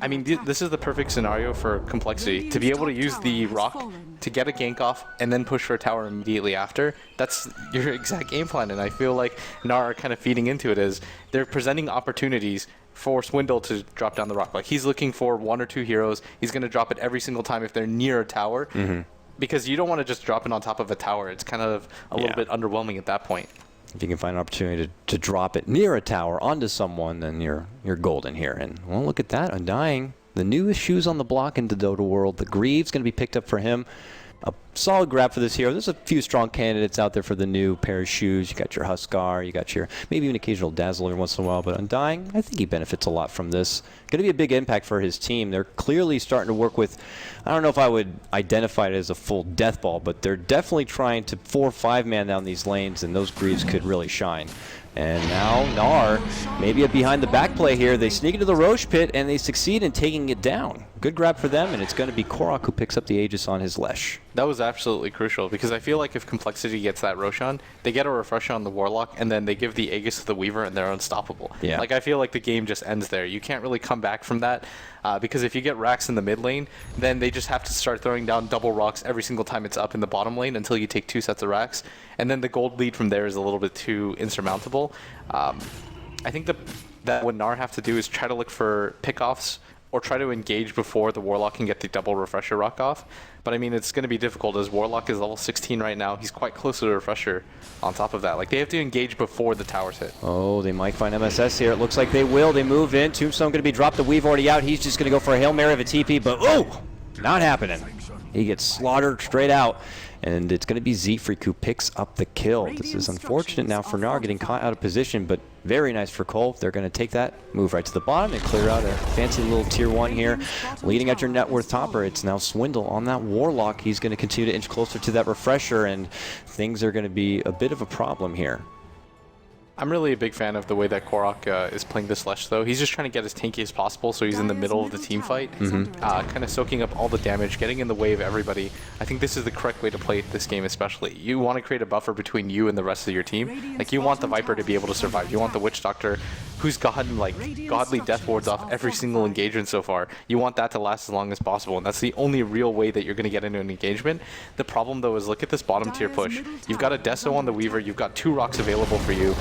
I mean, this is the perfect scenario for Complexity. To be able to use the Rock to get a gank off and then push for a tower immediately after. That's your exact game plan. And I feel like NAR are kind of feeding into it as they're presenting opportunities for Swindle to drop down the Rock. Like, he's looking for 1 or 2 heroes. He's going to drop it every single time if they're near a tower. Because you don't want to just drop it on top of a tower. It's kind of a little bit underwhelming at that point. If you can find an opportunity to drop it near a tower onto someone, then you're golden here. And, well, look at that. Undying. The newest shoes on the block in the Dota world. The Greaves going to be picked up for him. A solid grab for this hero. There's a few strong candidates out there for the new pair of shoes. You got your Huskar, you got your maybe even occasional Dazzle every once in a while, but Undying, I think he benefits a lot from this. Going to be a big impact for his team. They're clearly starting to work with, I don't know if I would identify it as a full death ball, but they're definitely trying to 4 or 5 man down these lanes, and those Greaves could really shine. And now NAR, maybe a behind the back play here. They sneak into the Roche pit, and they succeed in taking it down. Good grab for them, and it's going to be Korok who picks up the Aegis on his Lesh. That was absolutely crucial, because I feel like if Complexity gets that Roshan, they get a refresher on the Warlock, and then they give the Aegis to the Weaver, and they're unstoppable. Yeah. Like, I feel like the game just ends there. You can't really come back from that, because if you get racks in the mid lane, then they just have to start throwing down double rocks every single time it's up in the bottom lane until you take 2 sets of racks, and then the gold lead from there is a little bit too insurmountable. I think that what NAR have to do is try to look for pickoffs or try to engage before the Warlock can get the double refresher rock off. But I mean, it's going to be difficult as Warlock is level 16 right now. He's quite close to the refresher on top of that. Like, they have to engage before the towers hit. Oh, they might find MSS here. It looks like they will. They move in. Tombstone going to be dropped. The Weave already out. He's just going to go for a Hail Mary of a TP, but oh, not happening. He gets slaughtered straight out. And it's going to be Zfreak who picks up the kill. This is unfortunate now for NAR getting caught out of position, but very nice for Cole. They're going to take that, move right to the bottom, and clear out a fancy little tier 1 here. Leading at your net worth topper, it's now Swindle on that Warlock. He's going to continue to inch closer to that refresher, and things are going to be a bit of a problem here. I'm really a big fan of the way that Korok is playing this Lesh, though. He's just trying to get as tanky as possible, so he's in the middle of the team fight, kind of soaking up all the damage, getting in the way of everybody. I think this is the correct way to play this game, especially. You want to create a buffer between you and the rest of your team. Like, you want the Viper to be able to survive. You want the Witch Doctor, who's gotten, like, godly death wards off every single engagement so far. You want that to last as long as possible, and that's the only real way that you're going to get into an engagement. The problem, though, is look at this bottom tier push. You've got a Deso on the Weaver. You've got 2 rocks available for you.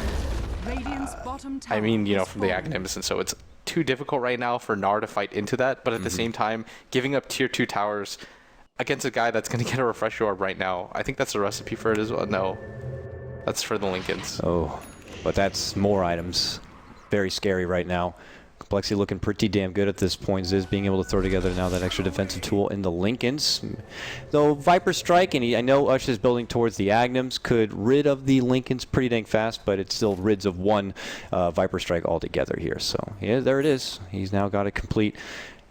I mean, you know, from the Agonimous, and so it's too difficult right now for NAR to fight into that, but at the same time, giving up tier 2 towers against a guy that's going to get a refresher orb right now, I think that's a recipe for it as well. No, that's for the Lincolns. Oh, but that's more items. Very scary right now. Complexity looking pretty damn good at this point. Ziz being able to throw together now that extra defensive tool in the Lincolns. Though Viper Strike, and I know Ush is building towards the Agnems, could rid of the Lincolns pretty dang fast, but it still rids of 1 Viper Strike altogether here. So, yeah, there it is. He's now got it complete.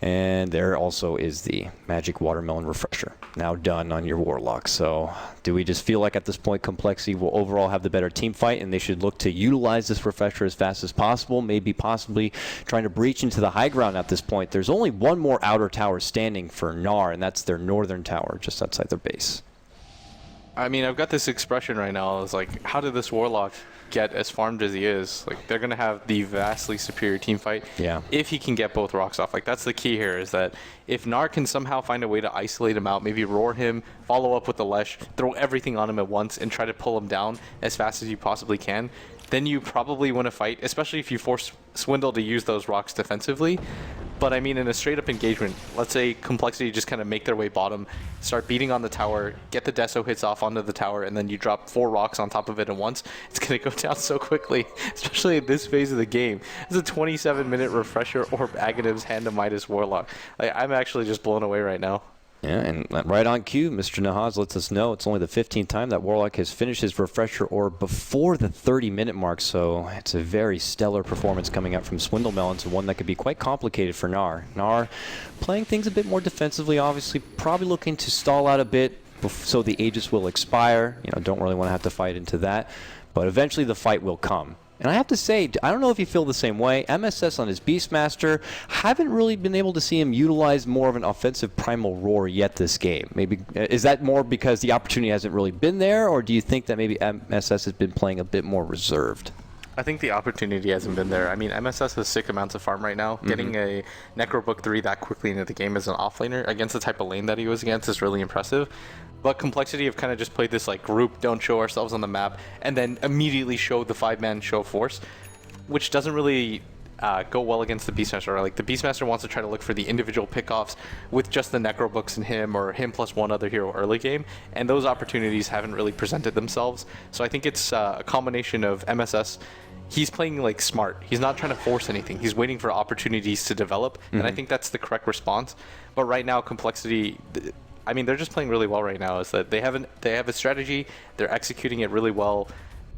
And there also is the Magic Watermelon Refresher, now done on your Warlock. So do we just feel like at this point Complexity will overall have the better team fight, and they should look to utilize this Refresher as fast as possible, maybe possibly trying to breach into the high ground at this point? There's only 1 more outer tower standing for NAR, and that's their northern tower just outside their base. I mean, I've got this expression right now. It's like, how did this Warlock get as farmed as he is? Like, they're going to have the vastly superior team fight if he can get both rocks off. Like, that's the key here, is that if NAR can somehow find a way to isolate him out, maybe roar him, follow up with the Lesh, throw everything on him at once, and try to pull him down as fast as you possibly can, then you probably win a fight, especially if you force Swindle to use those rocks defensively. But I mean, in a straight-up engagement, let's say Complexity just kind of make their way bottom, start beating on the tower, get the Deso hits off onto the tower, and then you drop 4 rocks on top of it at once. It's going to go down so quickly, especially at this phase of the game. It's a 27-minute refresher or Agonim's hand to Midas Warlock. Like, I'm actually just blown away right now. Yeah, and right on cue, Mr. Nahaz lets us know it's only the 15th time that Warlock has finished his refresher orb before the 30-minute mark, so it's a very stellar performance coming out from Swindle Melons, and one that could be quite complicated for NAR. NAR playing things a bit more defensively, obviously, probably looking to stall out a bit so the Aegis will expire. You know, don't really want to have to fight into that, but eventually the fight will come. And I have to say, I don't know if you feel the same way. MSS on his Beastmaster, haven't really been able to see him utilize more of an offensive Primal Roar yet this game. Maybe is that more because the opportunity hasn't really been there, or do you think that maybe MSS has been playing a bit more reserved? I think the opportunity hasn't been there. I mean, MSS has sick amounts of farm right now. Getting a Necrobook 3 that quickly into the game as an offlaner against the type of lane that he was against is really impressive. But Complexity have kind of just played this like group, don't show ourselves on the map, and then immediately show the 5-man show force, which doesn't really go well against the Beastmaster. Like, the Beastmaster wants to try to look for the individual pickoffs with just the Necrobooks in him, or him plus 1 other hero early game, and those opportunities haven't really presented themselves. So I think it's a combination of MSS. He's playing like smart. He's not trying to force anything. He's waiting for opportunities to develop, and I think that's the correct response. But right now, Complexity, I mean, they're just playing really well right now. Is that they have a strategy, they're executing it really well.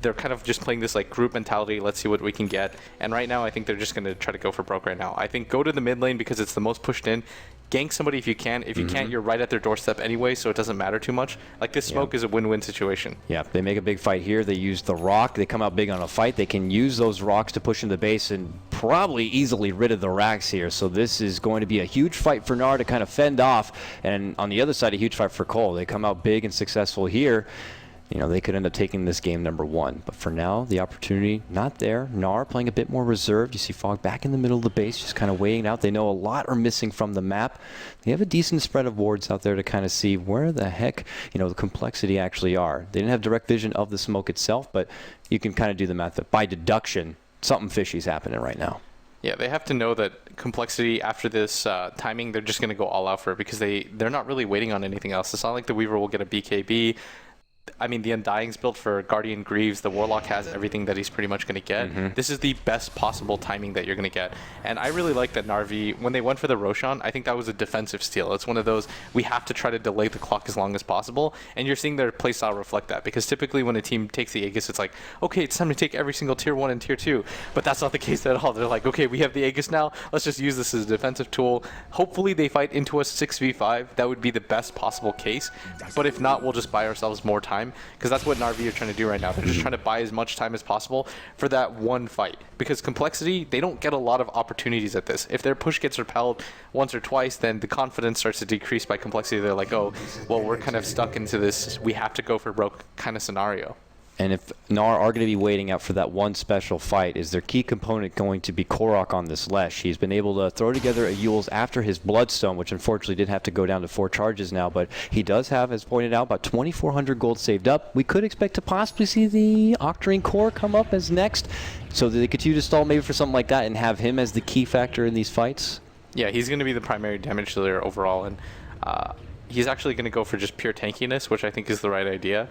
They're kind of just playing this like group mentality. Let's see what we can get. And right now, I think they're just going to try to go for broke right now. I think go to the mid lane because it's the most pushed in. gank somebody if you can. If you can't, you're right at their doorstep anyway, so it doesn't matter too much. Like, this smoke is a win-win situation. Yeah, they make a big fight here. They use the rock. They come out big on a fight. They can use those rocks to push into the base and probably easily rid of the racks here. So this is going to be a huge fight for NAR to kind of fend off. And on the other side, a huge fight for Cole. They come out big and successful here. You know, they could end up taking this game number 1. But for now, the opportunity not there. NAR playing a bit more reserved. You see Fog back in the middle of the base, just kind of waiting out. They know a lot are missing from the map. They have a decent spread of wards out there to kind of see where the heck, you know, the complexity actually are. They didn't have direct vision of the smoke itself, but you can kind of do the math that by deduction, something fishy's happening right now. Yeah, they have to know that complexity after this timing, they're just going to go all out for it because they're not really waiting on anything else. It's not like the Weaver will get a BKB. I mean, the Undying's built for Guardian Greaves. The Warlock has everything that he's pretty much going to get. This is the best possible timing that you're going to get. And I really like that Na'Vi, when they went for the Roshan, I think that was a defensive steal. It's one of those, we have to try to delay the clock as long as possible. And you're seeing their playstyle reflect that. Because typically when a team takes the Aegis, it's like, okay, it's time to take every single tier 1 and tier 2. But that's not the case at all. They're like, okay, we have the Aegis now. Let's just use this as a defensive tool. Hopefully they fight into a 6v5. That would be the best possible case. But if not, we'll just buy ourselves more time. Because that's what Na'Vi are trying to do right now. They're just trying to buy as much time as possible for that one fight. Because complexity, they don't get a lot of opportunities at this. If their push gets repelled once or twice, then the confidence starts to decrease by complexity. They're like, oh, well, we're kind of stuck into this, we have to go for broke kind of scenario. And if NAR are going to be waiting out for that one special fight, is their key component going to be Korok on this Lesh? He's been able to throw together a Yule's after his Bloodstone, which unfortunately did have to go down to 4 charges now, but he does have, as pointed out, about 2,400 gold saved up. We could expect to possibly see the Octarine Core come up as next, so that they continue to stall maybe for something like that and have him as the key factor in these fights. Yeah, he's going to be the primary damage dealer overall, and he's actually going to go for just pure tankiness, which I think is the right idea.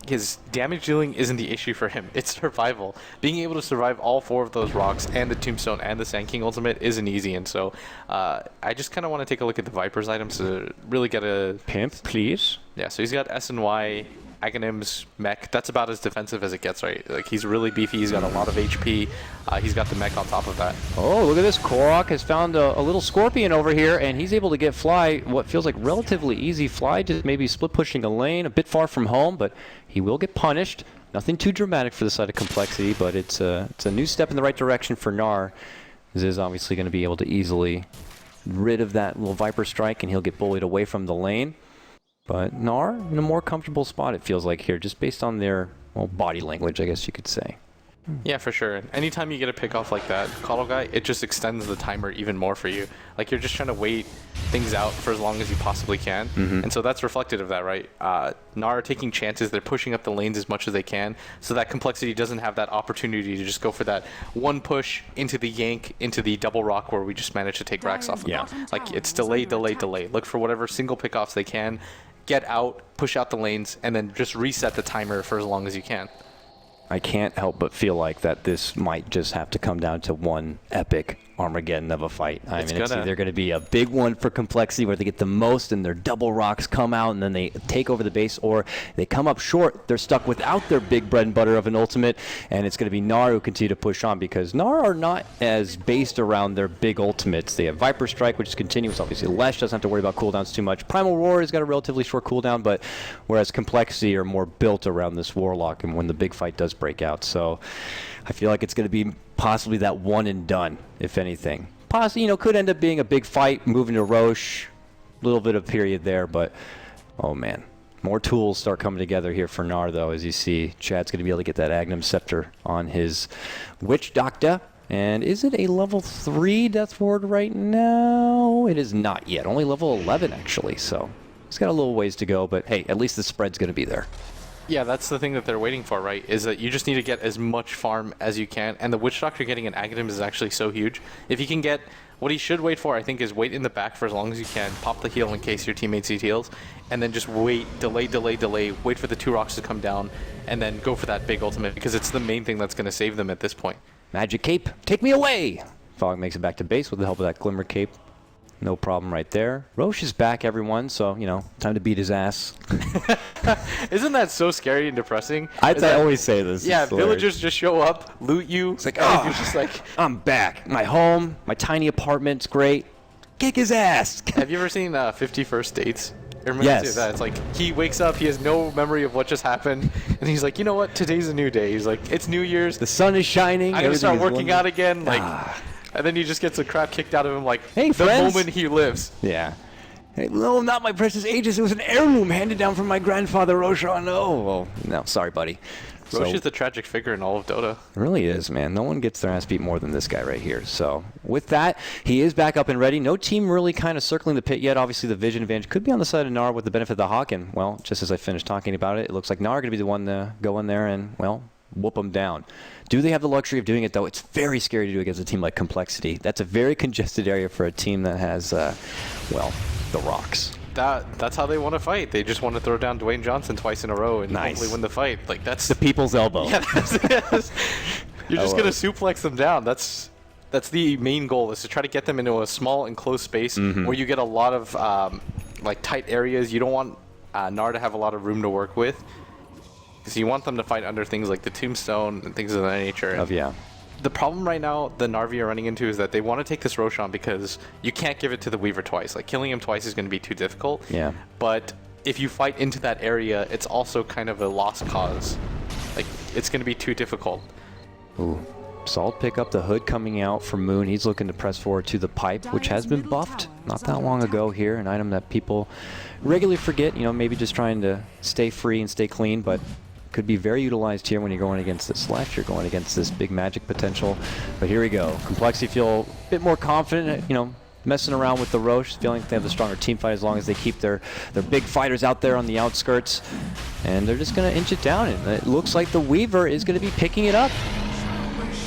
His damage dealing isn't the issue for him. It's survival. Being able to survive all 4 of those rocks and the Tombstone and the Sand King ultimate isn't easy. And so I just kind of want to take a look at the Viper's items to really get a... Pimp, please. Yeah, so he's got S&Y, Aghanim's mech. That's about as defensive as it gets, right? Like, he's really beefy. He's got a lot of HP. He's got the mech on top of that. Oh, look at this. Korok has found a little scorpion over here, and he's able to get Fly, what feels like relatively easy. Fly just maybe split pushing a lane, a bit far from home, but he will get punished. Nothing too dramatic for the side of complexity, but it's a new step in the right direction for NAR. This is obviously going to be able to easily rid of that little Viper strike, and he'll get bullied away from the lane. But NAR in a more comfortable spot, it feels like here, just based on their body language, I guess you could say. Yeah, for sure. And anytime you get a pick off like that, Coddle Guy, it just extends the timer even more for you. Like, you're just trying to wait things out for as long as you possibly can. And so that's reflected of that, right? NAR are taking chances. They're pushing up the lanes as much as they can, so that complexity doesn't have that opportunity to just go for that one push into the yank, into the double rock where we just managed to take racks off of them. Like, it's delay, delay, delay. Look for whatever single pickoffs they can, get out, push out the lanes, and then just reset the timer for as long as you can. I can't help but feel like that this might just have to come down to one epic Armageddon of a fight. I mean, it's either going to be a big one for complexity where they get the most and their double rocks come out and then they take over the base, or they come up short, they're stuck without their big bread and butter of an ultimate, and it's going to be NAR who continue to push on, because NAR are not as based around their big ultimates. They have Viper Strike, which is continuous. Obviously, Lesh doesn't have to worry about cooldowns too much. Primal Roar has got a relatively short cooldown, but whereas complexity are more built around this Warlock and when the big fight does break out. So I feel like it's going to be possibly that one and done, if anything. Possibly, could end up being a big fight, moving to Roche, a little bit of period there, but oh man. More tools start coming together here for NAR, though, as you see. Chad's going to be able to get that Aghanim Scepter on his Witch Doctor. And is it a level 3 Death Ward right now? It is not yet. Only level 11, actually, so he's got a little ways to go, but hey, at least the spread's going to be there. Yeah, that's the thing that they're waiting for, right? Is that you just need to get as much farm as you can, and the Witch Doctor getting an Aghanim is actually so huge. If he can get, what he should wait for, I think, is wait in the back for as long as you can, pop the heal in case your teammates need heals, and then just wait, delay, delay, delay, wait for the 2 rocks to come down, and then go for that big ultimate, because it's the main thing that's going to save them at this point. Magic Cape, take me away! Fog makes it back to base with the help of that Glimmer Cape. No problem right there. Roche is back, everyone, so, time to beat his ass. Isn't that so scary and depressing? I always say this. Yeah, villagers just show up, loot you. It's like, you're just like, I'm back. My home, my tiny apartment's great. kick his ass. Have you ever seen 50 First Dates? It reminds Yes. me of that. It's like he wakes up, he has no memory of what just happened, and he's like, you know what? Today's a new day. He's like, it's New Year's. The sun is shining. I'm gonna start everything is working out again. Like, Ah. and then he just gets the crap kicked out of him. Like, Hey, the friends. moment he lives. Yeah. Hey, no, not my precious Aegis. It was an heirloom handed down from my grandfather, Roshan. Oh, well, no, sorry, buddy. Roche is the tragic figure in all of Dota. It really is, man. No one gets their ass beat more than this guy right here. So with that, he is back up and ready. No team really kind of circling the pit yet. Obviously, the vision advantage could be on the side of NAR with the benefit of the Hawk. And, well, just as I finished talking about it, it looks like NAR going to be the one to go in there and, well, whoop them down. Do they have the luxury of doing it, though? It's very scary to do against a team like Complexity. That's a very congested area for a team that has, well, the rocks. That's how they want to fight. They just want to throw down Dwayne Johnson twice in a row and Nice. hopefully win the fight. Like, that's The people's elbow. yeah. You're just gonna suplex them down. That's the main goal, is to try to get them into a small enclosed space where you get a lot of like tight areas. You don't want NAR to have a lot of room to work with, because you want them to fight under things like the Tombstone and things of that nature. Yeah. The problem right now the Na'Vi are running into is that they want to take this Roshan because you can't give it to the Weaver twice. Like, killing him twice is going to be too difficult. Yeah. But if you fight into that area, it's also kind of a lost cause. Like, it's going to be too difficult. Ooh. Solid pick up the hood coming out from Moon. He's looking to press forward to the pipe, which has been buffed not that long ago here. An item that people regularly forget, you know, maybe just trying to stay free and stay clean, but could be very utilized here when you're going against this Slash. You're going against this big magic potential. But here we go. Complexity feel a bit more confident, you know, messing around with the Roche, feeling they have the stronger team fight as long as they keep their big fighters out there on the outskirts. And they're just going to inch it down. And it looks like the Weaver is going to be picking it up.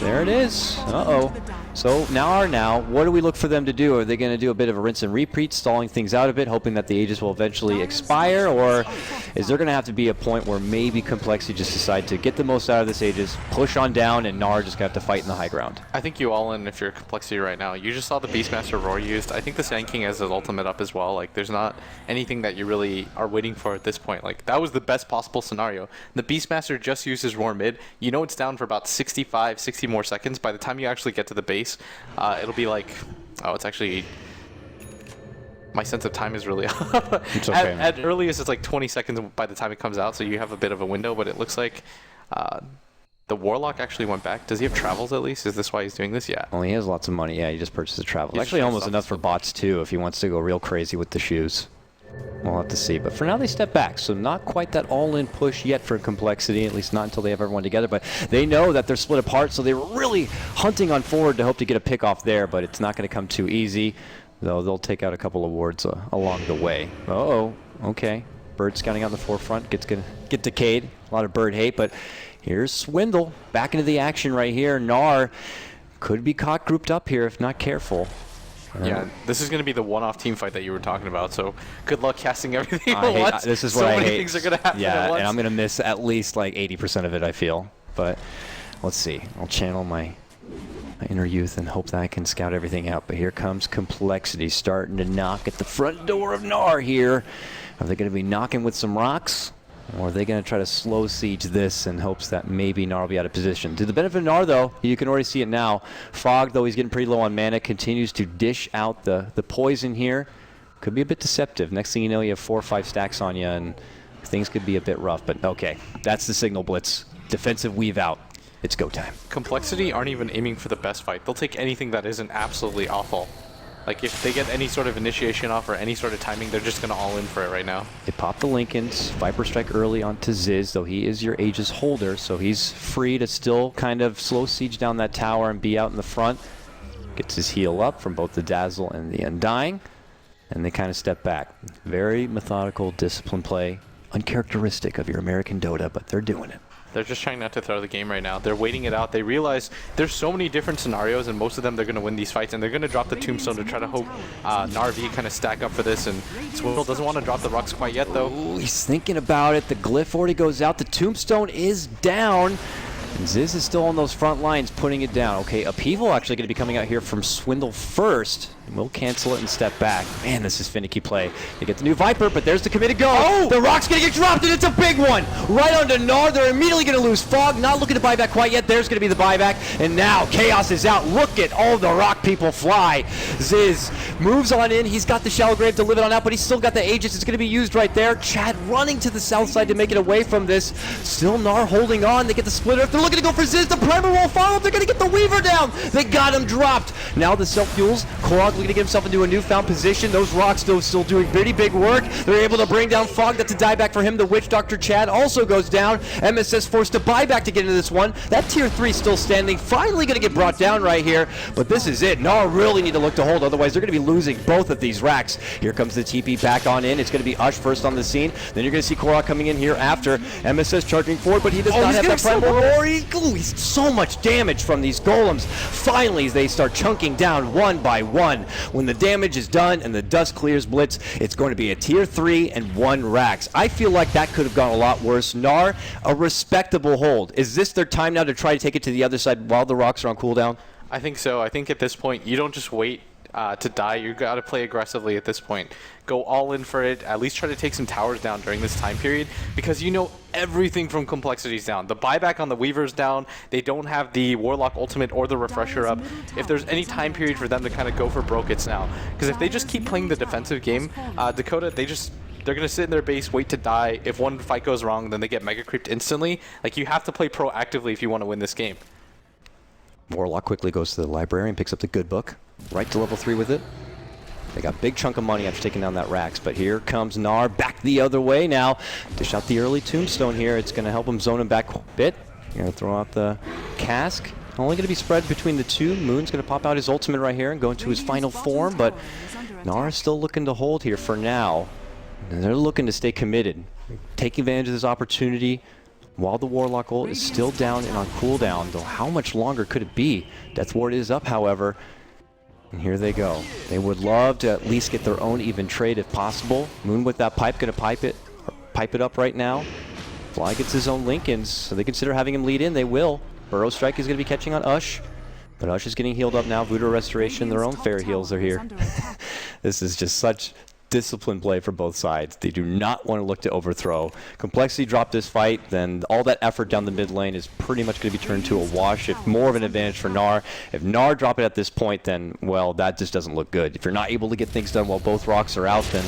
There it is. Uh-oh. So now, what do we look for them to do? Are they going to do a bit of a rinse and repeat, stalling things out a bit, hoping that the Aegis will eventually expire? Or is there going to have to be a point where maybe Complexity just decide to get the most out of this Aegis, push on down, and NAR just got to fight in the high ground? I think you all in if you're Complexity right now. You just saw the Beastmaster Roar used. I think the Sand King has his ultimate up as well. Like, there's not anything that you really are waiting for at this point. Like, that was the best possible scenario. The Beastmaster just used his Roar mid. You know it's down for about 65, 60 more seconds. By the time you actually get to the base, it'll be like, oh, it's actually, my sense of time is really off. It's okay, man. At earliest, it's like 20 seconds by the time it comes out, so you have a bit of a window, but it looks like the Warlock actually went back. Does he have travels at least? Is this why he's doing this? Yeah. Well, he has lots of money. Yeah, he just purchased the travel. He's Actually, just almost off enough the for book. bots, too, if he wants to go real crazy with the shoes. We'll have to see. But for now, they step back. So not quite that all-in push yet for Complexity, at least not until they have everyone together. But they know that they're split apart, so they were really hunting on forward to hope to get a pick off there. But it's not going to come too easy, though they'll take out a couple of wards along the way. Uh-oh. Okay. Bird scouting out in the forefront. Gets going to get decayed. A lot of bird hate. But here's Swindle back into the action right here. NAR could be caught grouped up here if not careful. Yeah, this is going to be the one-off team fight that you were talking about, so good luck casting everything I at hate, once. this is so what I many hate. things are going to happen yeah, at once. and I'm going to miss at least like 80% of it, I feel. But let's see. I'll channel my inner youth and hope that I can scout everything out. But here comes Complexity starting to knock at the front door of NAR here. Are they going to be knocking with some rocks? Or are they going to try to slow siege this in hopes that maybe NAR will be out of position? To the benefit of NAR, though, you can already see it now. Fog, though he's getting pretty low on mana, continues to dish out the poison here. Could be a bit deceptive. Next thing you know, you have 4 or 5 stacks on you, and things could be a bit rough. But okay, that's the signal blitz. Defensive weave out. It's go time. Complexity aren't even aiming for the best fight. They'll take anything that isn't absolutely awful. Like, if they get any sort of initiation off or any sort of timing, they're just going to all in for it right now. They pop the Lincolns. Viper Strike early onto Ziz, though he is your Aegis holder, so he's free to still kind of slow siege down that tower and be out in the front. Gets his heal up from both the Dazzle and the Undying, and they kind of step back. Very methodical, disciplined play. Uncharacteristic of your American Dota, but they're doing it. They're just trying not to throw the game right now. They're waiting it out. They realize there's so many different scenarios, and most of them they're going to win these fights, and they're going to drop the Tombstone to try to hope Na'Vi kind of stack up for this. And Swindle doesn't want to drop the Rux quite yet, though. Ooh, he's thinking about it. The Glyph already goes out. The Tombstone is down. And Ziz is still on those front lines, putting it down. Okay, Upheaval actually going to be coming out here from Swindle first. And we'll cancel it and step back. Man, this is finicky play. They get the new Viper, but there's the committed go. Oh! The Rock's going to get dropped, and it's a big one. Right onto NAR. They're immediately going to lose Fog. Not looking to buy back quite yet. There's going to be the buyback. And now Chaos is out. Look at all the Rock people fly. Ziz moves on in. He's got the Shallow Grave to live it on out, but he's still got the Aegis. It's going to be used right there. Chad running to the south side to make it away from this. Still NAR holding on. They get the splitter. If they're looking to go for Ziz, the Primer will follow. They're going to get the Weaver down. They got him dropped. Now the self-fuels. Korok looking to get himself into a newfound position. Those Rocks, though, still doing pretty big work. They're able to bring down Fog. That's a dieback for him. The Witch Doctor Chad also goes down. MSS forced to buy back to get into this one. That tier 3 still standing. Finally going to get brought down right here. But this is it. NAR really need to look to hold. Otherwise, they're going to be losing both of these racks. Here comes the TP back on in. It's going to be Ush first on the scene. Then you're going to see Korok coming in here after. MSS charging forward, but he does not have that primal roar. He's so much damage from these golems. Finally, they start chunking down one by one. When the damage is done and the dust clears Blitz, it's going to be a tier 3 and 1 racks. I feel like that could have gone a lot worse. NAR, a respectable hold. Is this their time now to try to take it to the other side while the Rocks are on cooldown? I think so. I think at this point, you don't just wait to die. You got to play aggressively at this point. Go all in for it. At least try to take some towers down during this time period, because you know everything from Complexity's down. The buyback on the Weaver's down. They don't have the Warlock ultimate or the Refresher up. If there's any time period for them to kind of go for broke, it's now. Because if they just keep playing the defensive game, Dakota, they're going to sit in their base, wait to die. If one fight goes wrong, then they get mega creeped instantly. Like, you have to play proactively if you want to win this game. Warlock quickly goes to the library and picks up the good book. Right to level 3 with it. They got a big chunk of money after taking down that Rax, but here comes NAR back the other way now. Dish out the early tombstone here. It's going to help him zone him back a bit. Going to throw out the cask. Only going to be spread between the two. Moon's going to pop out his ultimate right here and go into his final form, but NAR is still looking to hold here for now. And they're looking to stay committed, take advantage of this opportunity while the Warlock ult is still down and on cooldown, though how much longer could it be? Death Ward is up, however. And here they go. They would love to at least get their own even trade if possible. Moon with that pipe, going to pipe it up right now. Fly gets his own Lincolns, so they consider having him lead in. They will. Burrow Strike is going to be catching on Ush. But Ush is getting healed up now. Voodoo Restoration, their own fair heals are here. This is just such disciplined play for both sides. They do not want to look to overthrow. Complexity dropped this fight, then all that effort down the mid lane is pretty much going to be turned to a wash. If more of an advantage for NAR. If NAR drop it at this point, then, well, that just doesn't look good. If you're not able to get things done while both Rocks are out, then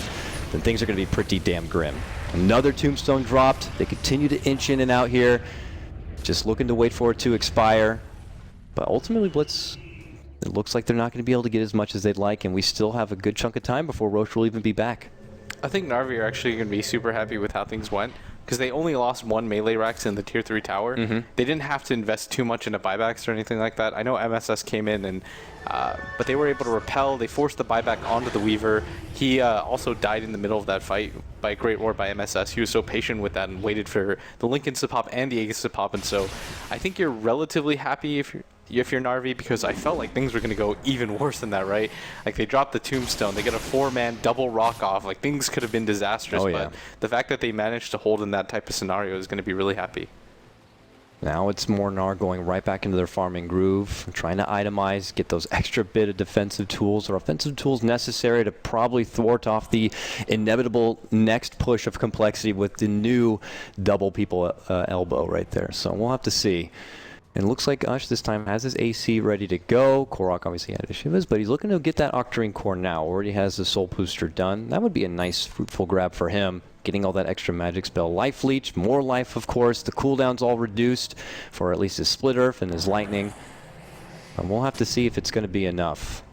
things are going to be pretty damn grim. Another tombstone dropped. They continue to inch in and out here, just looking to wait for it to expire. But ultimately, Blitz, it looks like they're not going to be able to get as much as they'd like, and we still have a good chunk of time before Roche will even be back. I think Na'Vi are actually going to be super happy with how things went, because they only lost one melee Rax in the tier 3 tower. They didn't have to invest too much into buybacks or anything like that. I know MSS came in, and but they were able to repel. They forced the buyback onto the Weaver. He also died in the middle of that fight by a great ward by MSS. He was so patient with that and waited for the Lincolns to pop and the Aegis to pop, and so I think you're relatively happy if you're Na'Vi, because I felt like things were going to go even worse than that, right? Like, they dropped the tombstone, they get a 4-man double rock off, like, things could have been disastrous, but the fact that they managed to hold in that type of scenario is going to be really happy. Now it's more NAR going right back into their farming groove, trying to itemize, get those extra bit of defensive tools or offensive tools necessary to probably thwart off the inevitable next push of Complexity with the new double people elbow right there. So we'll have to see. And it looks like Ush this time has his AC ready to go. Korok obviously had Shivas, but he's looking to get that Octarine Core now. Already has the Soul Booster done. That would be a nice, fruitful grab for him. Getting all that extra magic spell. Life Leech, more life, of course. The cooldown's all reduced for at least his Split Earth and his Lightning. And we'll have to see if it's going to be enough.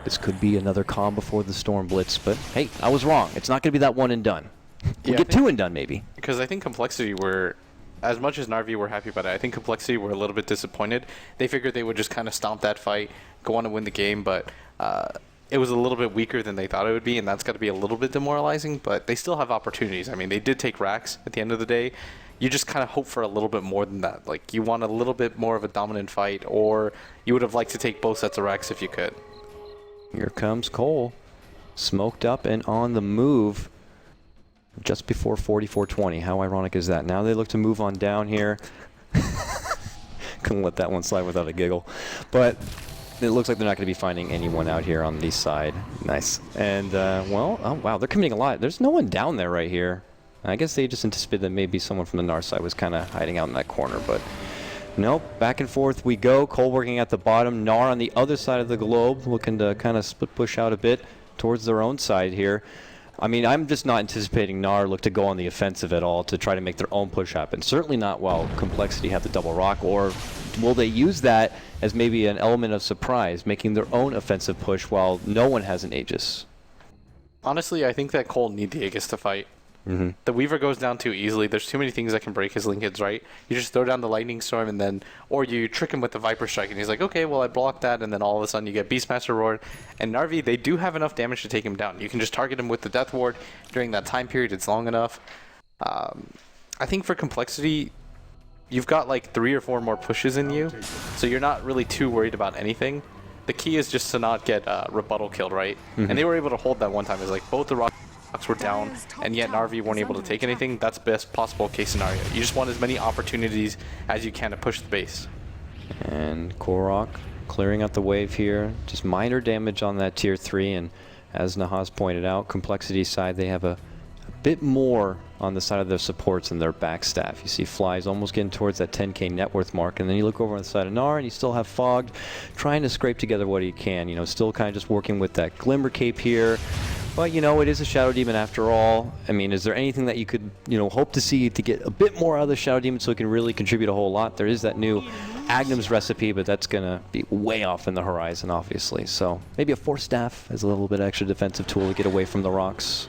This could be another calm before the storm Blitz, but hey, I was wrong. It's not going to be that one and done. We'll get two and done, maybe. Because I think Complexity were, as much as Na'Vi were happy about it, I think Complexity were a little bit disappointed. They figured they would just kind of stomp that fight, go on and win the game, but it was a little bit weaker than they thought it would be, and that's got to be a little bit demoralizing, but they still have opportunities. I mean, they did take Rax at the end of the day. You just kind of hope for a little bit more than that. Like, you want a little bit more of a dominant fight, or you would have liked to take both sets of Rax if you could. Here comes Cole, smoked up and on the move. Just before 44-20. How ironic is that? Now they look to move on down here. Couldn't let that one slide without a giggle. But It looks like they're not going to be finding anyone out here on the side. Nice. And, well, oh, wow, they're committing a lot. There's no one down there right here. I guess they just anticipated that maybe someone from the NAR side was kind of hiding out in that corner, but nope. Back and forth we go. Cole working at the bottom. NAR on the other side of the globe, looking to kind of split push out a bit towards their own side here. I mean, I'm just not anticipating NAR look to go on the offensive at all to try to make their own push happen. Certainly not while Complexity have the double rock, or will they use that as maybe an element of surprise, making their own offensive push while no one has an Aegis? Honestly, I think that Cole need the Aegis to fight. The Weaver goes down too easily. There's too many things that can break his linkage, right? You just throw down the Lightning Storm and then, or you trick him with the Viper Strike and he's like, okay, well I blocked that, and then all of a sudden you get Beastmaster Roar. And Na'Vi, they do have enough damage to take him down. You can just target him with the Death Ward during that time period. It's long enough. I think for Complexity, you've got like 3 or 4 more pushes in you, so you're not really too worried about anything. The key is just to not get rebuttal killed, right? And they were able to hold that one time. It's like both the rocks were down, and yet Na'Vi weren't able to take anything. That's best possible case scenario. You just want as many opportunities as you can to push the base. And Korok clearing out the wave here. Just minor damage on that tier 3, and as Nahas pointed out, Complexity side, they have a bit more on the side of their supports and their backstaff. You see Fly's almost getting towards that 10k net worth mark, and then you look over on the side of NAR and you still have Fogged trying to scrape together what he can, you know, still kind of just working with that Glimmer Cape here. But, you know, it is a Shadow Demon after all. I mean, is there anything that you could, you know, hope to see to get a bit more out of the Shadow Demon so it can really contribute a whole lot? There is that new Agnum's recipe, but that's going to be way off in the horizon, obviously. So maybe a Force Staff as a little bit extra defensive tool to get away from the rocks.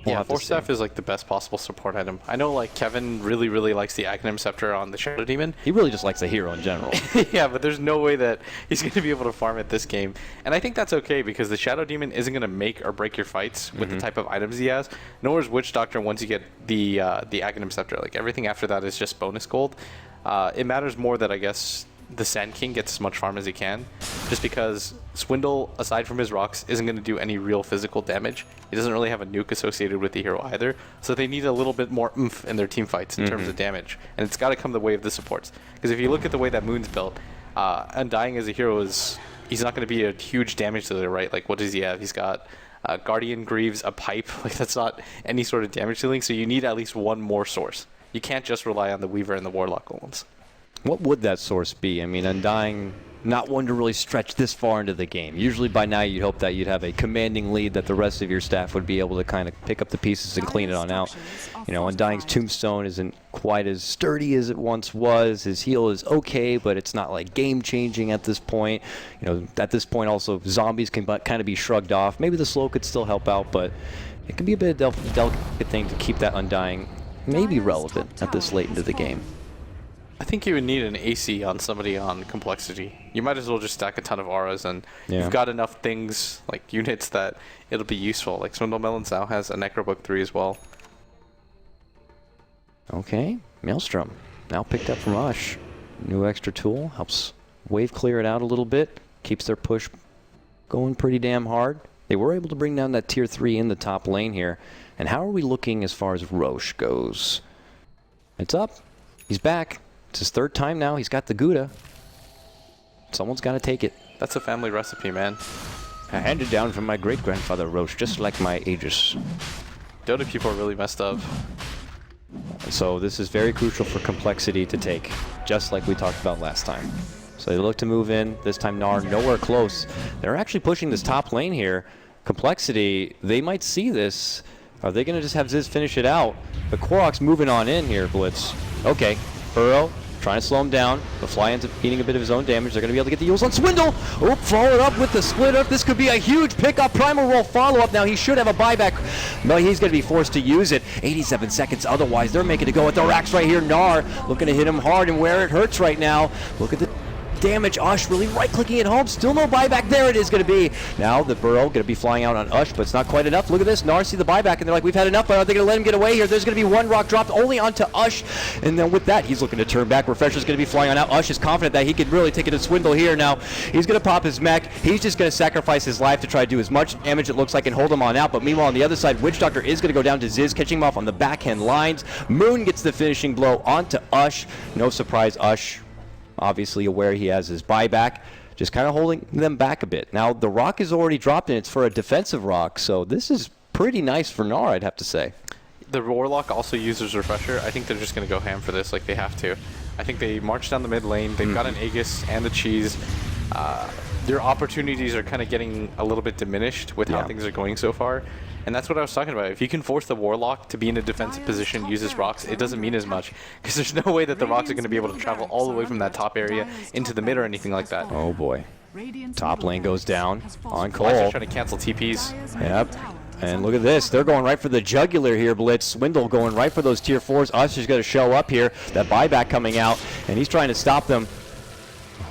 Yeah, Force Staff is like the best possible support item. I know like Kevin really likes the Agnum Scepter on the Shadow Demon. He really just likes the hero in general. Yeah, but there's no way that he's going to be able to farm it this game. And I think that's okay because the Shadow Demon isn't going to make or break your fights with the type of items he has. Nor is Witch Doctor once you get the Agnum Scepter. Like everything after that is just bonus gold. It matters more that I guess the Sand King gets as much farm as he can, just because Swindle, aside from his rocks, isn't going to do any real physical damage. He doesn't really have a nuke associated with the hero either, so they need a little bit more oomph in their team fights in terms of damage, and it's got to come the way of the supports. Because if you look at the way that Moon's built, Undying as a hero he's not going to be a huge damage dealer, right? Like what does he have? He's got Guardian Greaves, a pipe. Like that's not any sort of damage dealing, so you need at least one more source. You can't just rely on the Weaver and the Warlock golems. What would that source be? I mean, Undying, not one to really stretch this far into the game. Usually by now you'd hope that you'd have a commanding lead that the rest of your staff would be able to kind of pick up the pieces and clean it on out. You know, Undying's Tombstone isn't quite as sturdy as it once was. His heal is okay, but it's not like game-changing at this point. You know, at this point also zombies can kind of be shrugged off. Maybe the slow could still help out, but it can be a bit of a delicate thing to keep that Undying maybe relevant at this late into the game. I think you would need an AC on somebody on Complexity. You might as well just stack a ton of auras, and you've got enough things, like units, that it'll be useful. Like Swindle Melons now has a Necrobook 3 as well. Okay, Maelstrom now picked up from Ush. New extra tool, helps wave clear it out a little bit, keeps their push going pretty damn hard. They were able to bring down that tier 3 in the top lane here. And how are we looking as far as Roche goes? It's up. He's back. It's his 3rd time now. He's got the Gouda. Someone's got to take it. That's a family recipe, man. I handed down from my great-grandfather Roche, just like my Aegis. Dota people are really messed up. So this is very crucial for Complexity to take, just like we talked about last time. So they look to move in. This time NAR nowhere close. They're actually pushing this top lane here. Complexity, they might see this. Are they going to just have Ziz finish it out? But Korok's moving on in here, Blitz. Okay, Burrow trying to slow him down. The Fly ends up eating a bit of his own damage. They're going to be able to get the Yules on Swindle. Oh, followed up with the split up. This could be a huge pickup. Primal Roll follow-up. Now he should have a buyback. No, he's going to be forced to use it. 87 seconds otherwise. They're making it go with the racks right here. NAR looking to hit him hard and where it hurts right now. Look at the damage. Ush really right-clicking it home. Still no buyback. There it is going to be. Now the Burrow going to be flying out on Ush, but it's not quite enough. Look at this. NAR see the buyback, and they're like, we've had enough, but are they going to let him get away here? There's going to be one rock dropped only onto Ush, and then with that, he's looking to turn back. Refresher's going to be flying on out. Ush is confident that he can really take it to Swindle here. Now, he's going to pop his mech. He's just going to sacrifice his life to try to do as much damage, it looks like, and hold him on out. But meanwhile, on the other side, Witch Doctor is going to go down to Ziz, catching him off on the backhand lines. Moon gets the finishing blow onto Ush. No surprise, Ush obviously aware he has his buyback. just kind of holding them back a bit. Now, the rock is already dropped, and it's for a defensive rock, so this is pretty nice for NAR, I'd have to say. The Warlock also uses Refresher. I think they're just going to go ham for this like they have to. I think they march down the mid lane. They've got an Aegis and the cheese. Their opportunities are kind of getting a little bit diminished with how things are going so far. And that's what I was talking about. If you can force the Warlock to be in a defensive position, use his rocks, it doesn't mean as much. Because there's no way that the rocks are going to be able to travel all the way from that top area into the mid or anything like that. Oh boy. Top lane goes down on Cole. Flash is trying to cancel TPs. Yep. And look at this. They're going right for the jugular here, Blitz. Swindle going right for those tier 4s. Usher's going to show up here. That buyback coming out, and he's trying to stop them.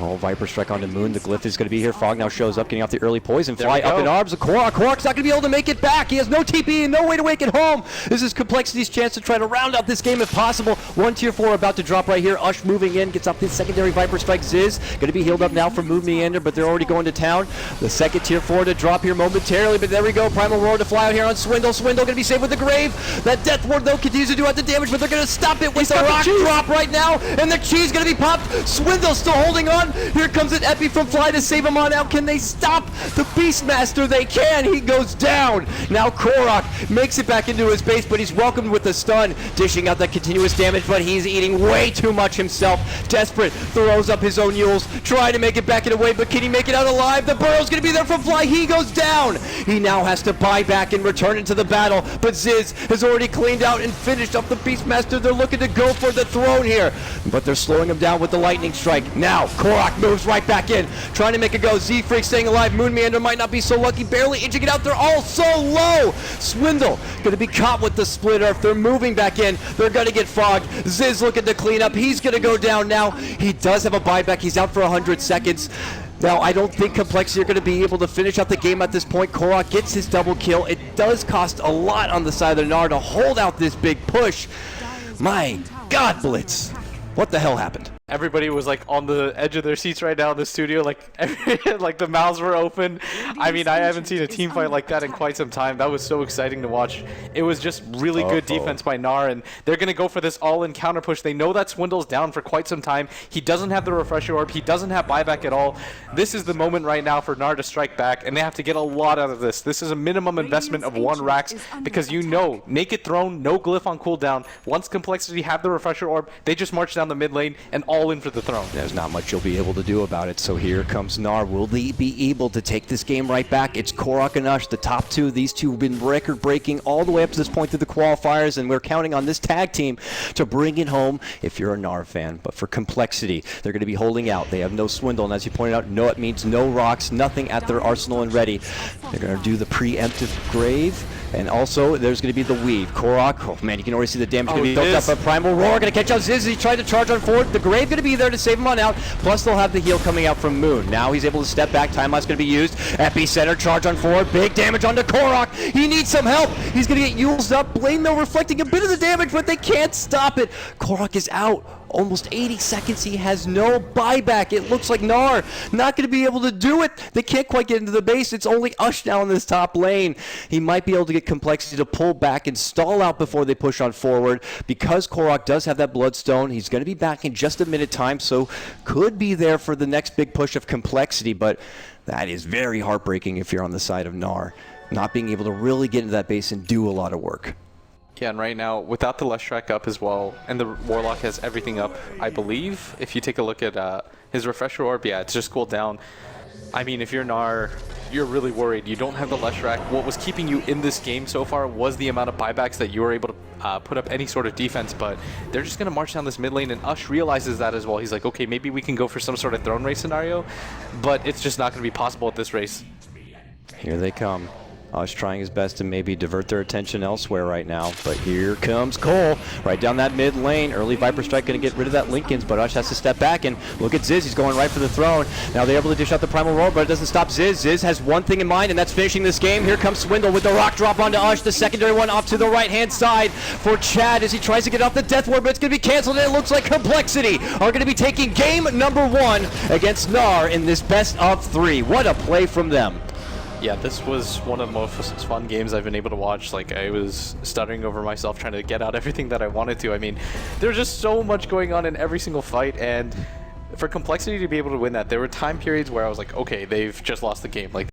Oh, Viper Strike onto Moon. The Glyph is going to be here. Fog now shows up, getting off the early poison. Fly up in arms of Korok. Korok's not going to be able to make it back. He has no TP and no way to make it home. This is Complexity's chance to try to round out this game if possible. One tier 4 about to drop right here. Ush moving in, gets off the secondary Viper Strike. Ziz going to be healed up now from Moon Meander, but they're already going to town. The second tier 4 to drop here momentarily, but there we go. Primal Roar to fly out here on Swindle. Swindle going to be saved with the Grave. That Death Ward, though, continues to do out the damage, but they're going to stop it with the rock drop right now, and the cheese going to be popped. Swindle still holding on. Here comes an Epi from Fly to save him on out. Can they stop the Beastmaster? They can. He goes down. Now Korok makes it back into his base, but he's welcomed with a stun, dishing out that continuous damage, but he's eating way too much himself. Desperate, throws up his own Yules, trying to make it back in a way, but can he make it out alive? The Burrow's going to be there from Fly. He goes down. He now has to buy back and return into the battle, but Ziz has already cleaned out and finished up the Beastmaster. They're looking to go for the throne here, but they're slowing him down with the Lightning Strike. Now Korok moves right back in, trying to make it go. Z-Freak staying alive. Moon Meander might not be so lucky, barely inching it out. They're all so low. Swindle going to be caught with the split earth. They're moving back in. They're going to get fogged. Ziz looking to clean up. He's going to go down now. He does have a buyback. He's out for 100 seconds. Now, I don't think Complexity are going to be able to finish out the game at this point. Korok gets his double kill. It does cost a lot on the side of the NAR to hold out this big push. My God, Blitz. What the hell happened? Everybody was like on the edge of their seats right now in the studio, like like the mouths were open. I mean, I haven't seen a team fight like that in quite some time. That was so exciting to watch. It was just really good defense by NAR, and they're going to go for this all-in counter push. They know that Swindle's down for quite some time. He doesn't have the Refresher Orb. He doesn't have buyback at all. This is the moment right now for NAR to strike back, and they have to get a lot out of this. This is a minimum investment of 1 Rax, because you know, Naked Throne, no Glyph on cooldown. Once Complexity have the Refresher Orb, they just march down the mid lane and all in for the throne. There's not much you'll be able to do about it, so here comes NAR. Will they be able to take this game right back? It's Korok and Ush, the top 2. These 2 have been record-breaking all the way up to this point through the qualifiers, and we're counting on this tag team to bring it home if you're a NAR fan. But for Complexity, they're going to be holding out. They have no Swindle, and as you pointed out, no, it means no rocks, nothing at their arsenal and ready. They're going to do the preemptive Grave, and also there's going to be the Weave. Korok, oh man, you can already see the damage going to be built up. A Primal Roar going to catch out Ziz. He tried to charge on forward. The Grave going to be there to save him on out. Plus, they'll have the heal coming out from Moon. Now he's able to step back. Time lapse going to be used. Epicenter charge on forward. Big damage onto Korok. He needs some help. He's going to get Yules up. Blade Mill reflecting a bit of the damage, but they can't stop it. Korok is out. Almost 80 seconds. He has no buyback. It looks like NAR not going to be able to do it. They can't quite get into the base. It's only Ush now in this top lane. He might be able to get Complexity to pull back and stall out before they push on forward. Because Korok does have that Bloodstone, he's going to be back in just a minute time, so could be there for the next big push of Complexity, but that is very heartbreaking if you're on the side of NAR, not being able to really get into that base and do a lot of work. Yeah, and right now, without the Leshrac up as well, and the Warlock has everything up, I believe. If you take a look at his Refresher Orb, yeah, it's just cooled down. I mean, if you're NAR, you're really worried. You don't have the Leshrac. What was keeping you in this game so far was the amount of buybacks that you were able to put up any sort of defense, but they're just going to march down this mid lane, and Ush realizes that as well. He's like, okay, maybe we can go for some sort of throne race scenario, but it's just not going to be possible at this race. Here they come. Ush trying his best to maybe divert their attention elsewhere right now, but here comes Cole right down that mid lane. Early Viper Strike going to get rid of that Linken's, but Ush has to step back and look at Ziz. He's going right for the throne. Now they're able to dish out the Primal Roar, but it doesn't stop Ziz. Ziz has one thing in mind, and that's finishing this game. Here comes Swindle with the rock drop onto Ush. The secondary one off to the right-hand side for Chad as he tries to get off the Death Ward, but it's going to be canceled, and it looks like Complexity are going to be taking game number 1 against NAR in this best of 3. What a play from them. Yeah, this was one of the most fun games I've been able to watch. Like, I was stuttering over myself trying to get out everything that I wanted to. I mean, there's just so much going on in every single fight, and for Complexity to be able to win that, there were time periods where I was like, okay, they've just lost the game. Like